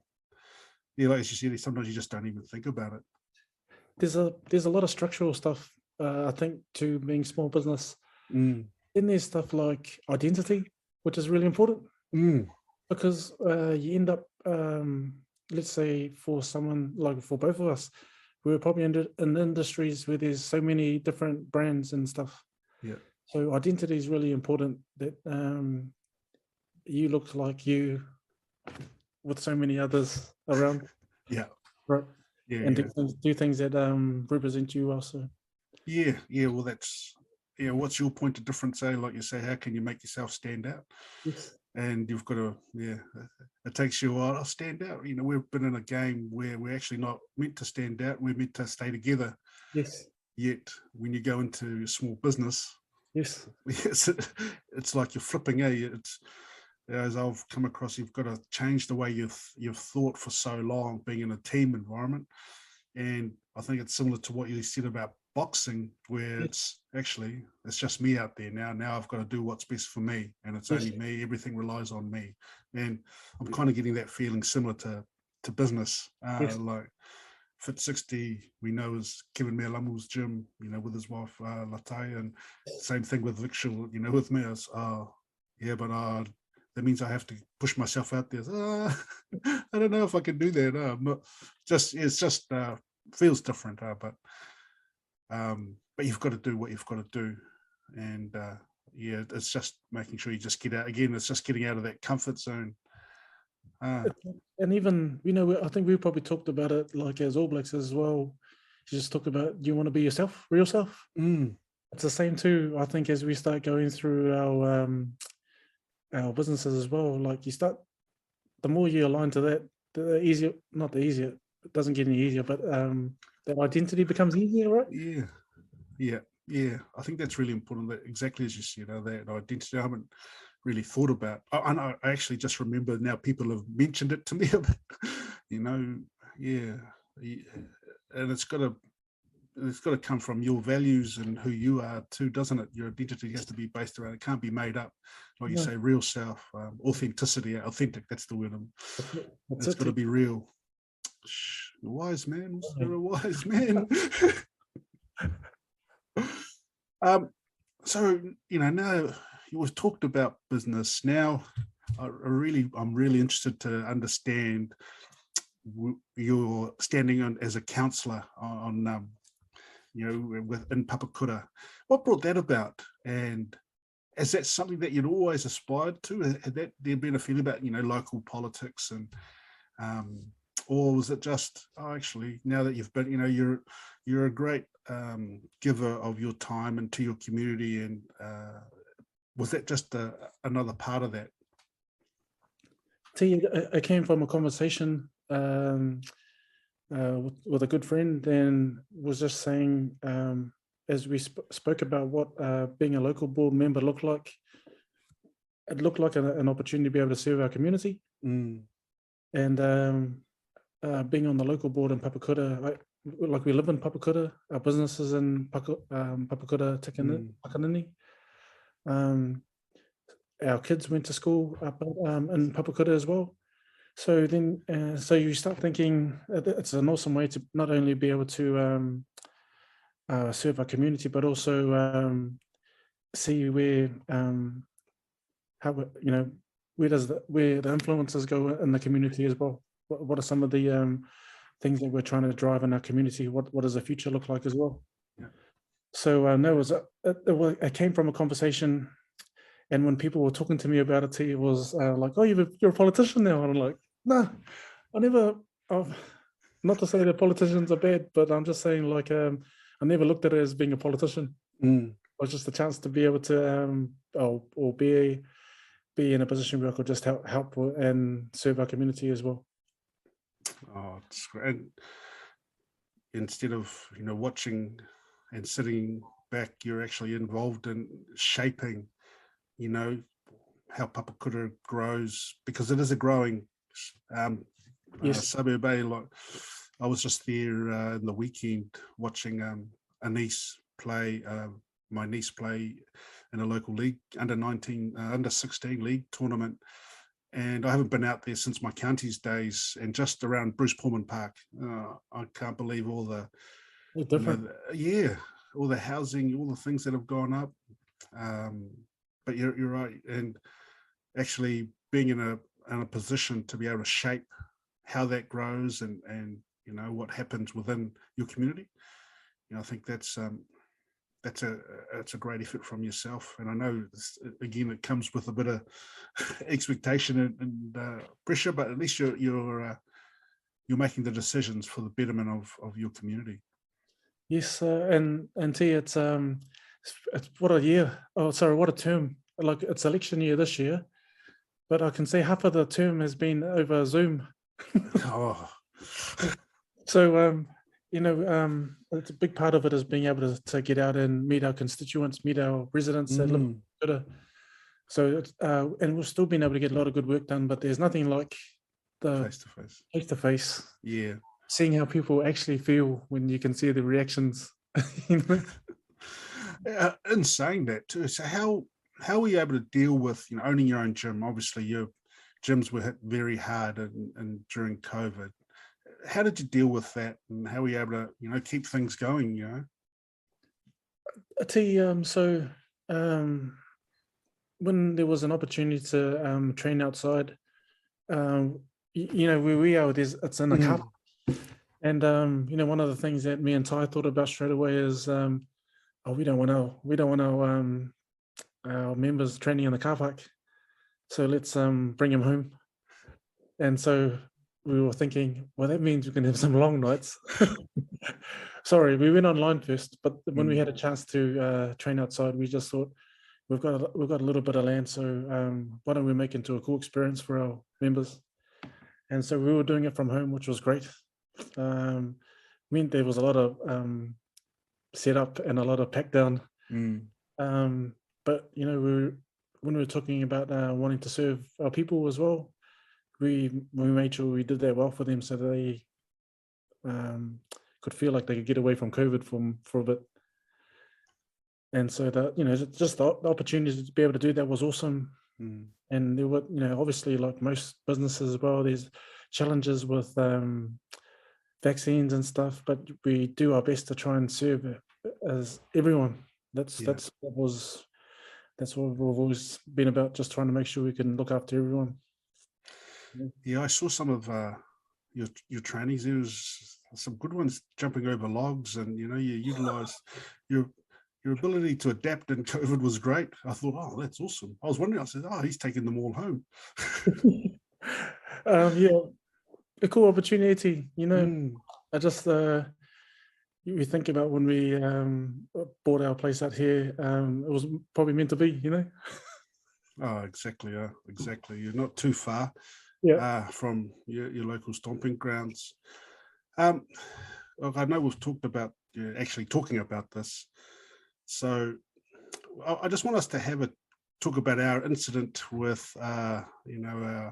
like as you said, sometimes you just don't even think about it. There's a lot of structural stuff, I think, to being small business. Then there's stuff like identity, which is really important, because you end up, let's say for someone, like for both of us, we're probably in industries where there's so many different brands and stuff. Yeah. So identity is really important, that you look like you with so many others around. Yeah. Right. Yeah. And do things that represent you also. Yeah. Well, that's what's your point of difference? Like you say, how can you make yourself stand out? Yes. And you've got to, it takes you a while to stand out. We've been in a game where we're actually not meant to stand out. We're meant to stay together. Yes. Yet when you go into small business, yes, it's like you're flipping. It's, as I've come across, you've got to change the way you've thought for so long, being in a team environment. And I think it's similar to what you said about boxing, where it's just me out there now. Now I've got to do what's best for me, and it's only me. Everything relies on me. And I'm kind of getting that feeling similar to business. Like Fit 60, we know, is Keven Mealamu's gym, with his wife LATAI, and same thing with Victual, with me. It's, that means I have to push myself out there. I don't know if I can do that. I'm not. It's just feels different, but you've got to do what you've got to do, and it's just making sure you just get out again. It's just getting out of that comfort zone. And even, I think we probably talked about it like as All Blacks as well. You just talk about, do you want to be yourself, real self? It's the same too, I think, as we start going through our businesses as well. Like the more you align to that, the easier, not the easier, it doesn't get any easier, but that identity becomes easier, right? Yeah. I think that's really important. That exactly as you said, that identity. I haven't really thought about. I actually just remember now. People have mentioned it to me. And it's got to come from your values and who you are too, doesn't it? Your identity has to be based around. It can't be made up, like you say, real self, authenticity, authentic. That's the word. It's got to be real. Wise man, you're a wise man. So now you've talked about business. Now, I'm really interested to understand your standing on as a counsellor on within Papakura. What brought that about, and is that something that you'd always aspired to? Had there been a feeling about local politics, and or was it just actually now that you've been you're a great giver of your time and to your community, and was that just another part of that? It came from a conversation with a good friend, and was just saying, as we spoke about what being a local board member looked like, it looked like an opportunity to be able to serve our community. And being on the local board in Papakura, like we live in Papakura, our business is in Papakura, Takanini. Our kids went to school up in Papakura as well. So then, so you start thinking it's an awesome way to not only be able to serve our community, but also see where where the influences go in the community as well. What are some of the things that we're trying to drive in our community? What does the future look like as well? Yeah. So it came from a conversation, and when people were talking to me about it, it was like, "Oh, you're a politician now," and I'm like, "No, I never." Not to say that politicians are bad, but I'm just saying, like, I never looked at it as being a politician. It was just a chance to be able to, or be in a position where I could just help and serve our community as well. Oh, it's great. And instead of watching and sitting back, you're actually involved in shaping how Papakura grows, because it is a growing suburb. Like, I was just there in the weekend watching my niece play in a local league, under 16 league tournament. And I haven't been out there since my county's days, and just around Bruce Pullman Park. I can't believe all the, all the housing, all the things that have gone up. But you're right, and actually being in a position to be able to shape how that grows and what happens within your community. I think that's a great effort from yourself, and I know again it comes with a bit of expectation and pressure, but at least you're making the decisions for the betterment of your community. Yes, and T, it's what a year. Oh, sorry, what a term. Like, it's election year this year, but I can see half of the term has been over Zoom. So it's a big part of it is being able to get out and meet our constituents, meet our residents that live better. So and we've still been able to get a lot of good work done, but there's nothing like the face to face. Yeah, seeing how people actually feel when you can see the reactions. In saying that too, so how were you able to deal with owning your own gym? Obviously, your gyms were hit very hard and during COVID. How did you deal with that, and how were you able to keep things going? I tell you, so when there was an opportunity to train outside, where we are, it's in a car. And one of the things that me and Ty thought about straight away is, we don't want our members training in the car park, so let's bring them home. And so we were thinking, well, that means we can have some long nights. Sorry, we went online first, but when we had a chance to train outside, we just thought we've got a little bit of land, so why don't we make it into a cool experience for our members? And so we were doing it from home, which was great. Meant there was a lot of setup and a lot of pack down. But you know, when we were talking about wanting to serve our people as well, we made sure we did that well for them, so they could feel like they could get away from COVID for a bit. And so that, you know, just the opportunity to be able to do that was awesome. And there were, you know, obviously, like most businesses as well, there's challenges with vaccines and stuff, but we do our best to try and serve as everyone. That's what we've always been about, just trying to make sure we can look after everyone. Yeah, I saw some of your trainings. There was some good ones, jumping over logs, and you know, you utilised your ability to adapt in COVID was great. I thought, oh, that's awesome. I was wondering, I said, oh, he's taking them all home. Yeah, a cool opportunity, you know. I just you think about when we bought our place out here, it was probably meant to be, you know. Oh, exactly. Exactly. You're not too far from your local stomping grounds. Look, I know we've talked about actually talking about this, so I just want us to have a talk about our incident with you know,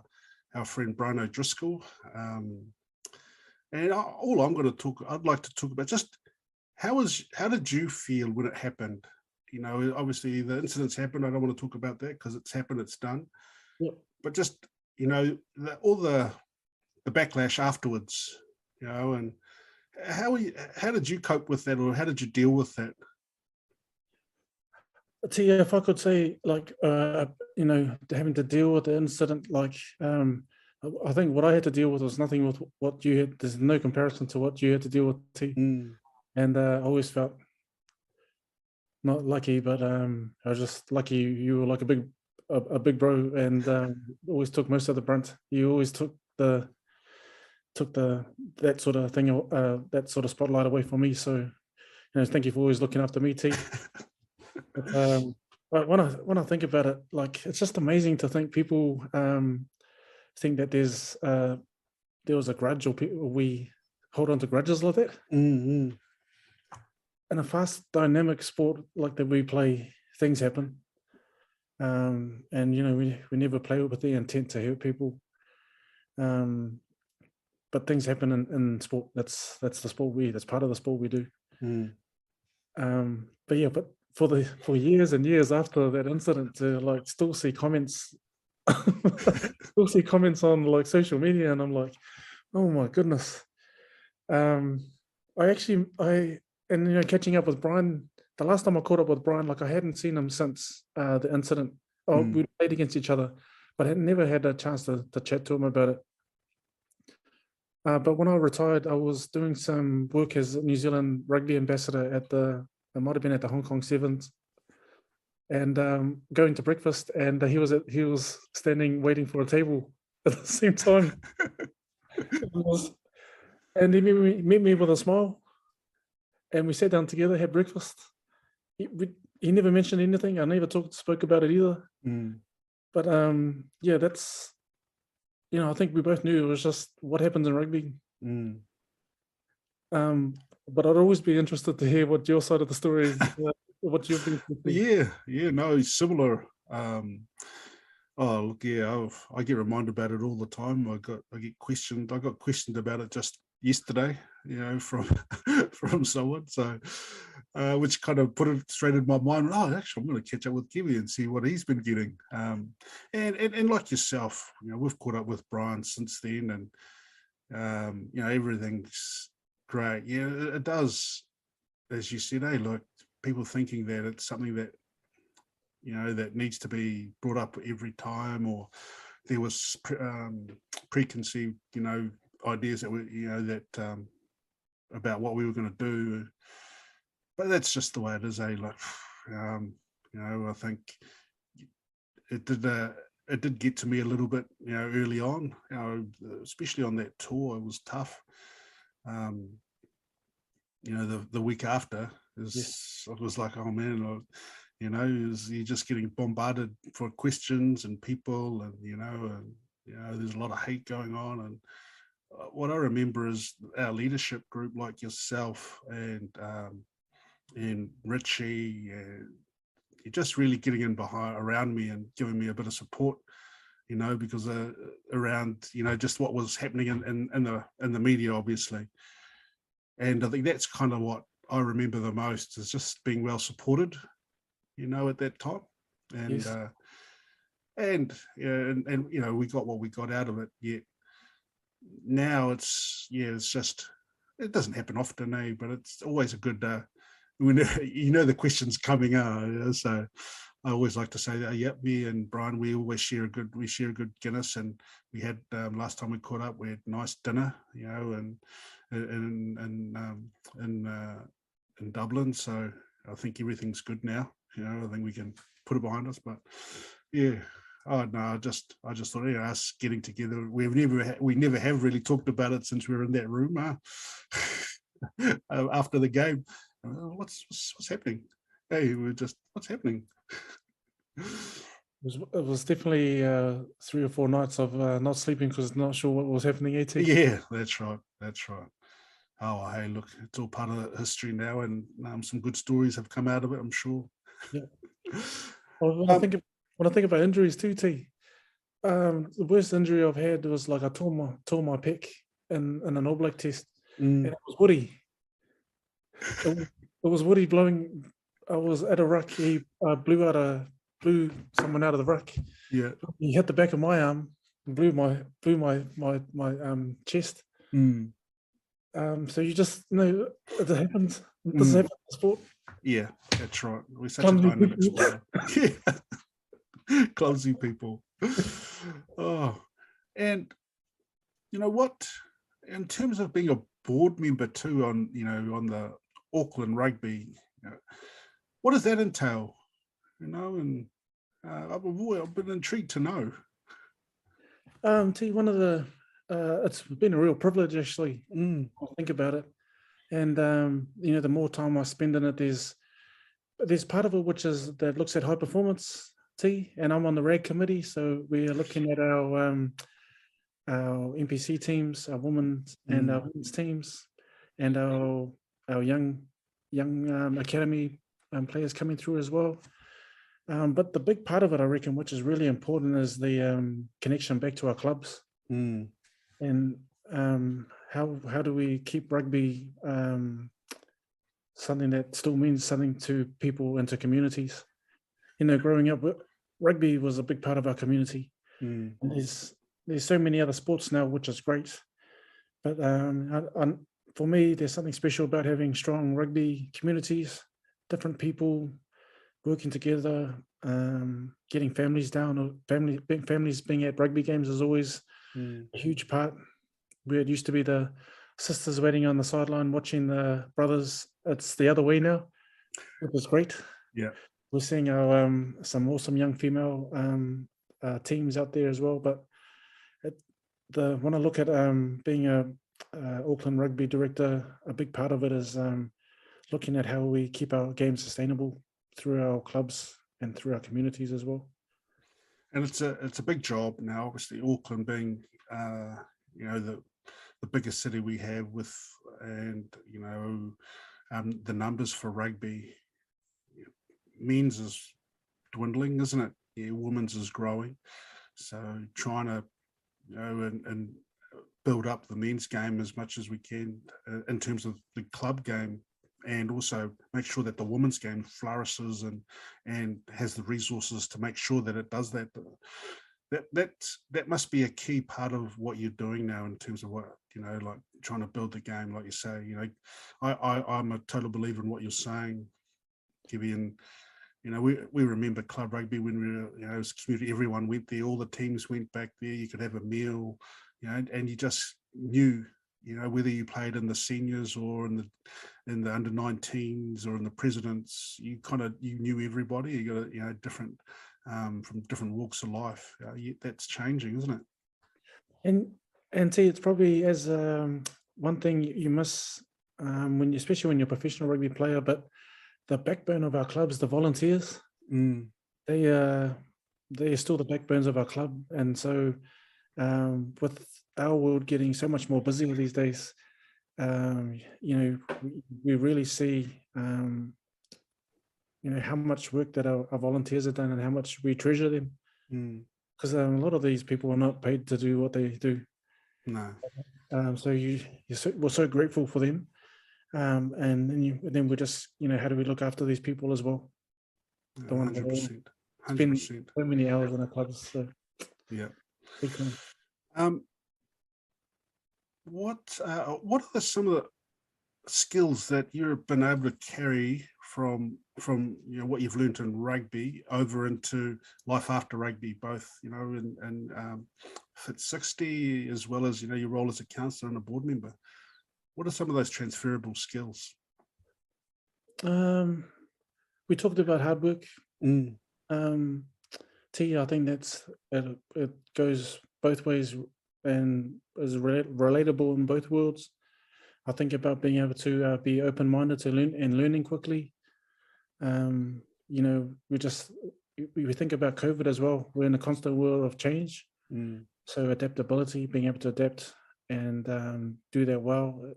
our friend Brian O'Driscoll, and all I'm going to I'd like to talk about just how did you feel when it happened? You know, obviously the incident's happened. I don't want to talk about that because it's happened, it's done. But just, you know, all the backlash afterwards, you know, and how did you cope with that, or how did you deal with that? See, if I could say, like, you know, having to deal with the incident, like, I think what I had to deal with was nothing with what you had. There's no comparison to what you had to deal with, T. And I always felt not lucky, but I was just lucky you were like a big bro, and always took most of the brunt. You always took that sort of thing, that sort of spotlight away from me. So, you know, thank you for always looking after me, T. But when I think about it, like, it's just amazing to think people think that there was a grudge, or we hold on to grudges like that. In a fast, dynamic sport like that we play, things happen, and you know, we never play with the intent to hurt people, but things happen in sport. That's the sport that's part of the sport we do. But yeah, but for years and years after that incident, to like still see comments on like social media, and I'm like, oh my goodness. And you know, catching up with Brian, the last time I caught up with Brian, like, I hadn't seen him since the incident. We played against each other, but I had never had a chance to chat to him about it. But when I retired, I was doing some work as a New Zealand rugby ambassador it might have been at the Hong Kong Sevens, and going to breakfast, and he was standing waiting for a table at the same time. And he met me with a smile, and we sat down together, had breakfast. He never mentioned anything. I never spoke about it either. But yeah, that's, you know, I think we both knew it was just what happens in rugby. But I'd always be interested to hear what your side of the story is, what you've been thinking. No, similar. Oh, look, yeah, I get reminded about it all the time. I get questioned. I got questioned about it just yesterday, you know, from someone. So, which kind of put it straight in my mind. Oh, actually, I'm going to catch up with Kevie and see what he's been getting. And like yourself, you know, we've caught up with Brian since then, and you know, everything's great. Yeah, it does, as you said, like people thinking that it's something that, you know, that needs to be brought up every time, or there was preconceived, you know, ideas that were, you know, that about what we were going to do. But that's just the way it is, eh? Like, you know, I think it it did get to me a little bit, early on, especially on that tour. It was tough. The week after it was like, oh man, you're just getting bombarded for questions and people, and there's a lot of hate going on. And what I remember is our leadership group, like yourself and Richie, you're just really getting in around me and giving me a bit of support, because around just what was happening in the media, obviously. And I think that's kind of what I remember the most, is just being well supported, at that time. And Yes. and we got what we got out of it. Yet now it's just, it doesn't happen often, but it's always a good the questions coming out. So I always like to say that, me and Brian, we always share a good Guinness, and we had last time we caught up, we had nice dinner, and in Dublin. So I think everything's good now. I think we can put it behind us. But oh no, I just thought, us getting together, we never have really talked about it since we were in that room after the game. What's happening? Hey, what's happening? It was definitely 3 or 4 nights of not sleeping because not sure what was happening. Yeah, that's right. Oh, hey, look, it's all part of history now, and some good stories have come out of it, I'm sure. Yeah. Well, when I think about injuries too, the worst injury I've had was like I tore my pec in an All Black test, and it was Woody. It was Woody blowing. I was at a ruck. He blew someone out of the ruck. Yeah. He hit the back of my arm and blew my chest. So you just know it happens. It doesn't happen in sport. Yeah, that's right. We're such a dynamic sport. Clumsy people. Oh, and you know what? In terms of being a board member too, on the Auckland Rugby, what does that entail? And I've been intrigued to know. One of the it's been a real privilege, actually. I think about it, and the more time I spend in it, there's part of it which is that looks at high performance, and I'm on the RAG committee, so we're looking at our NPC teams, our women's and our men's teams, and our young academy players coming through as well. But the big part of it, I reckon, which is really important, is the connection back to our clubs, and how do we keep rugby something that still means something to people and to communities. Growing up, rugby was a big part of our community. And there's so many other sports now, which is great. But for me, there's something special about having strong rugby communities, different people working together, getting families down, or families being at rugby games is always a huge part. Where it used to be the sisters waiting on the sideline watching the brothers, it's the other way now, which is great. Yeah, we're seeing our some awesome young female teams out there as well. But when I look at being a Auckland Rugby director, a big part of it is looking at how we keep our game sustainable through our clubs and through our communities as well. And it's a big job now. Obviously, Auckland being the biggest city we have, with the numbers for rugby. Men's is dwindling, isn't it? Yeah, women's is growing. So trying to and build up the men's game as much as we can in terms of the club game, and also make sure that the women's game flourishes and has the resources to make sure that it does that. That must be a key part of what you're doing now in terms of what, like trying to build the game, like you say. I'm a total believer in what you're saying, Kevie, and we remember club rugby when we were, as a community, everyone went there, all the teams went back there, you could have a meal, and you just knew, whether you played in the seniors or in the under 19s or in the presidents, you knew everybody. You got a different from different walks of life. That's changing, isn't it? And see, it's probably as one thing you must, especially when you're a professional rugby player, but the backbone of our clubs, the volunteers, they are still the backbones of our club. And so with our world getting so much more busy these days, we really see, how much work that our volunteers have done and how much we treasure them. Because a lot of these people are not paid to do what they do. No. So we're so grateful for them. And then we're just, how do we look after these people as well? 100%. 100%. Spend so many hours in our clubs. So. Yeah. Big time. What are some of the skills that you've been able to carry from what you've learned in rugby over into life after rugby, both in Fit 60 as well as your role as a counsellor and a board member? What are some of those transferable skills? We talked about hard work. I think it goes both ways and is relatable in both worlds. I think about being able to be open-minded to learning quickly. We think about COVID as well. We're in a constant world of change. So adaptability, being able to adapt and do that well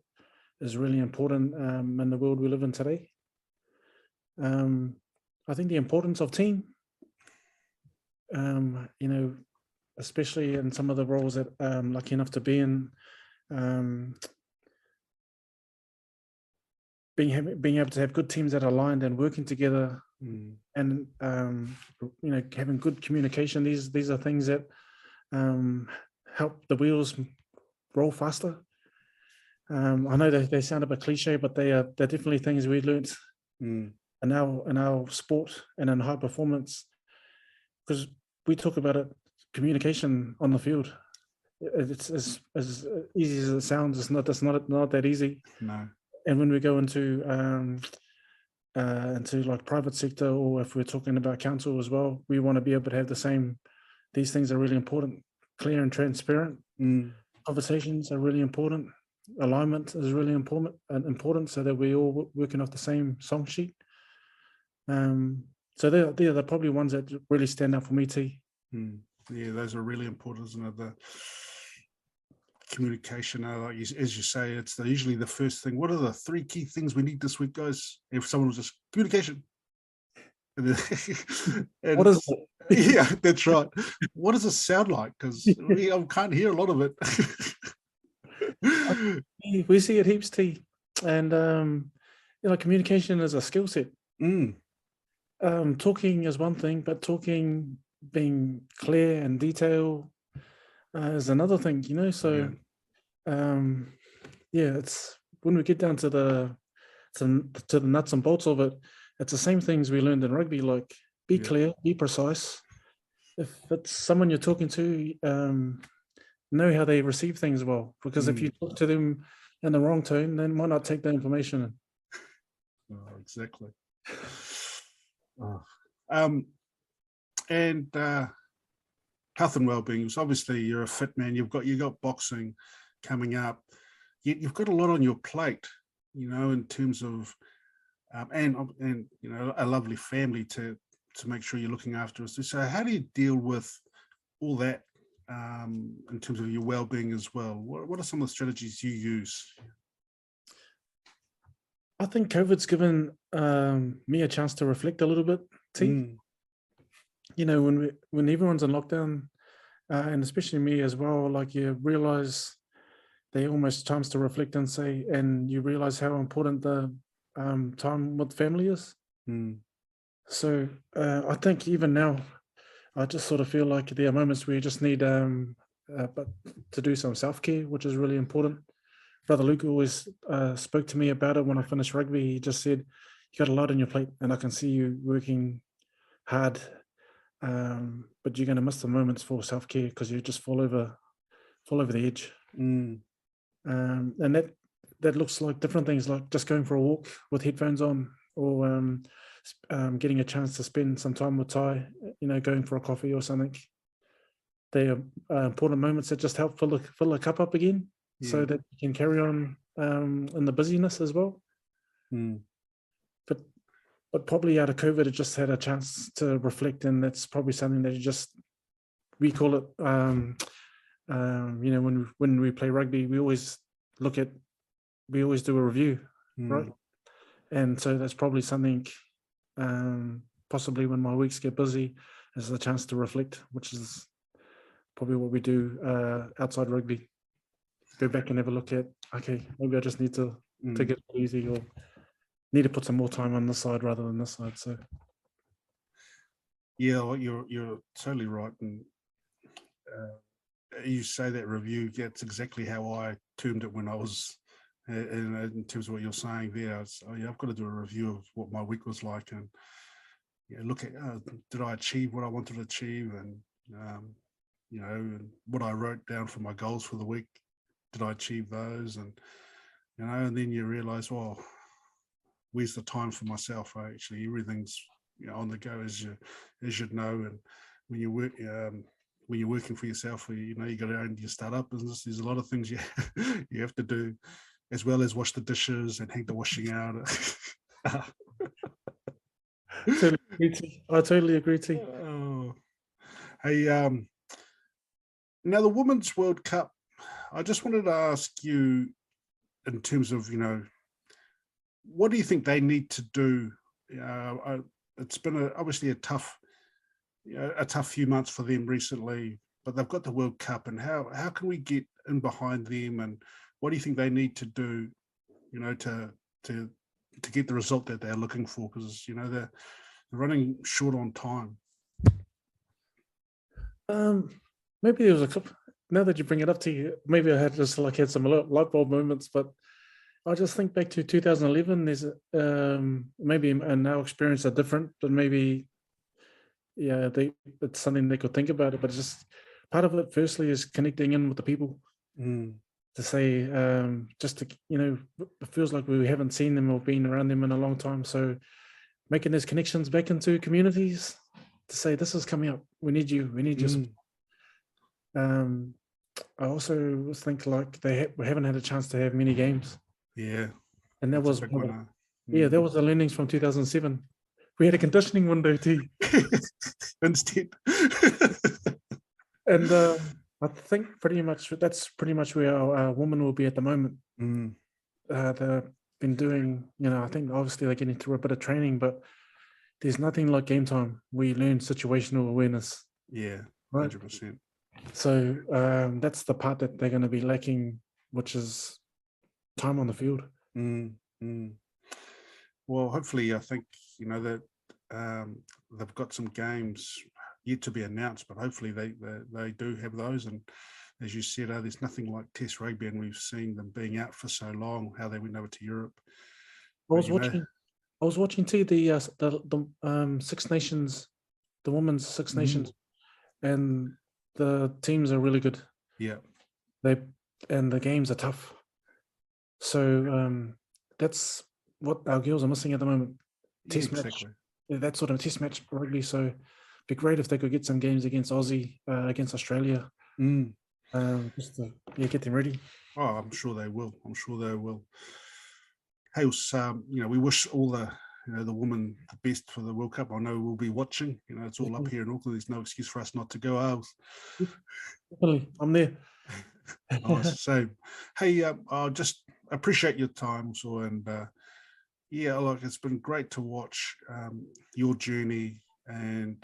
is really important in the world we live in today. I think the importance of team, especially in some of the roles that I'm lucky enough to be in, being able to have good teams that are aligned and working together, and having good communication. These are things that help the wheels roll faster. I know they sound a bit cliche, but they're definitely things we learned in our sport and in high performance, because we talk about it, communication on the field. It's as easy as it sounds. It's not that easy. No. And when we go into like private sector, or if we're talking about council as well, we want to be able to have the same. These things are really important. Clear and transparent. Conversations are really important. Alignment is really important, so that we're all working off the same song sheet. So they're the probably ones that really stand out for me, T. Yeah, those are really important, isn't it? The communication, like as you say, it's usually the first thing. What are the 3 key things we need this week, guys? If someone was just communication. And what is it? Yeah, that's right. What does it sound like? Because I can't hear a lot of it. We see it heaps, T. And communication is a skill set. Talking is one thing, but being clear and detail is another thing, so it's when we get down to the nuts and bolts of it, it's the same things we learned in rugby, like be clear, be precise. If it's someone you're talking to, know how they receive things well, because if you talk to them in the wrong tone, they might not take the information in. Exactly. And health and well-being. So obviously you're a fit man. You've got boxing coming up. You've got a lot on your plate, in terms of and a lovely family to make sure you're looking after us. So how do you deal with all that in terms of your well-being as well? What are some of the strategies you use? I think COVID's given me a chance to reflect a little bit, T. When everyone's in lockdown, and especially me as well, like you realize they almost chance to reflect and you realize how important the time with family is. So I think even now, I just sort of feel like there are moments where you just need but to do some self-care, which is really important. Brother Luke always spoke to me about it when I finished rugby. He just said, you got a lot on your plate and I can see you working hard, but you're going to miss the moments for self-care because you just fall over the edge. And that looks like different things, like just going for a walk with headphones on, or getting a chance to spend some time with Tai, going for a coffee or something. They are important moments that just help fill the cup up again, so that you can carry on in the busyness as well. But probably out of COVID, it just had a chance to reflect, and that's probably something that we call it. When we play rugby, we always do a review, right? And so that's probably something. Possibly when my weeks get busy, is a chance to reflect, which is probably what we do outside rugby. Go back and have a look at, okay, maybe I just need to take it easy, or need to put some more time on this side rather than this side. So yeah, well, you're totally right, and you say that review. That's exactly how I termed it when I was in terms of what you're saying there. I've got to do a review of what my week was like, and look at did I achieve what I wanted to achieve, and and what I wrote down for my goals for the week, did I achieve those? And and then you realize, well, where's the time for myself? Actually, everything's on the go, as you know. And when you work, when you're working for yourself, you got to own your startup business. There's a lot of things you have to do, as well as wash the dishes and hang the washing out. I totally agree too. Oh. Hey, now the Women's World Cup, I just wanted to ask you, in terms of, what do you think they need to do? It's been obviously a tough few months for them recently, but they've got the World Cup, and how can we get in behind them, and what do you think they need to do, to get the result that they're looking for? Because they're running short on time. Maybe there was a couple. Now that you bring it up to you, maybe I had some light bulb moments, but I just think back to 2011. There's maybe, and our experience are different, but maybe it's something they could think about it. But just part of it, firstly, is connecting in with the people. To say, just to, it feels like we haven't seen them or been around them in a long time. So making those connections back into communities to say, this is coming up. We need you. We need your support. I also think like we haven't had a chance to have many games. Yeah. And that was, that was the learnings from 2007. We had a conditioning window too. Instead. And I think that's pretty much where our women will be at the moment. They've been doing, I think obviously they're getting through a bit of training, but there's nothing like game time. We learn situational awareness. Yeah, 100%. Right? So that's the part that they're going to be lacking, which is time on the field. Well, hopefully, I think, that they've got some games yet to be announced, but hopefully they do have those. And as you said, there's nothing like Test rugby, and we've seen them being out for so long, how they went over to Europe. I was watching too the Six Nations, the women's Six Nations, and the teams are really good. Yeah. And the games are tough. So that's what our girls are missing at the moment. Test match. Yeah, that sort of test match rugby. So it'd be great if they could get some games against Aussie, against Australia. Just to get them ready. Oh, I'm sure they will. Hey, we wish all the women the best for the World Cup. I know we'll be watching. It's all up here in Auckland. There's no excuse for us not to go. Definitely, I'm there. Nice. So, hey, I just appreciate your time, also, and it's been great to watch your journey, and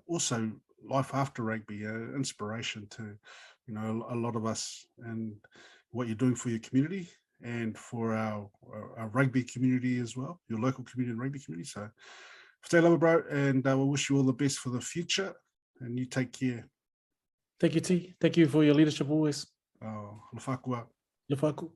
also life after rugby. Inspiration to a lot of us, and what you're doing for your community and for our rugby community as well, your local community and rugby community. So stay love, bro, and we'll wish you all the best for the future, and you take care. Thank you, T. Thank you for your leadership always. Oh, lefakua. Lefaku.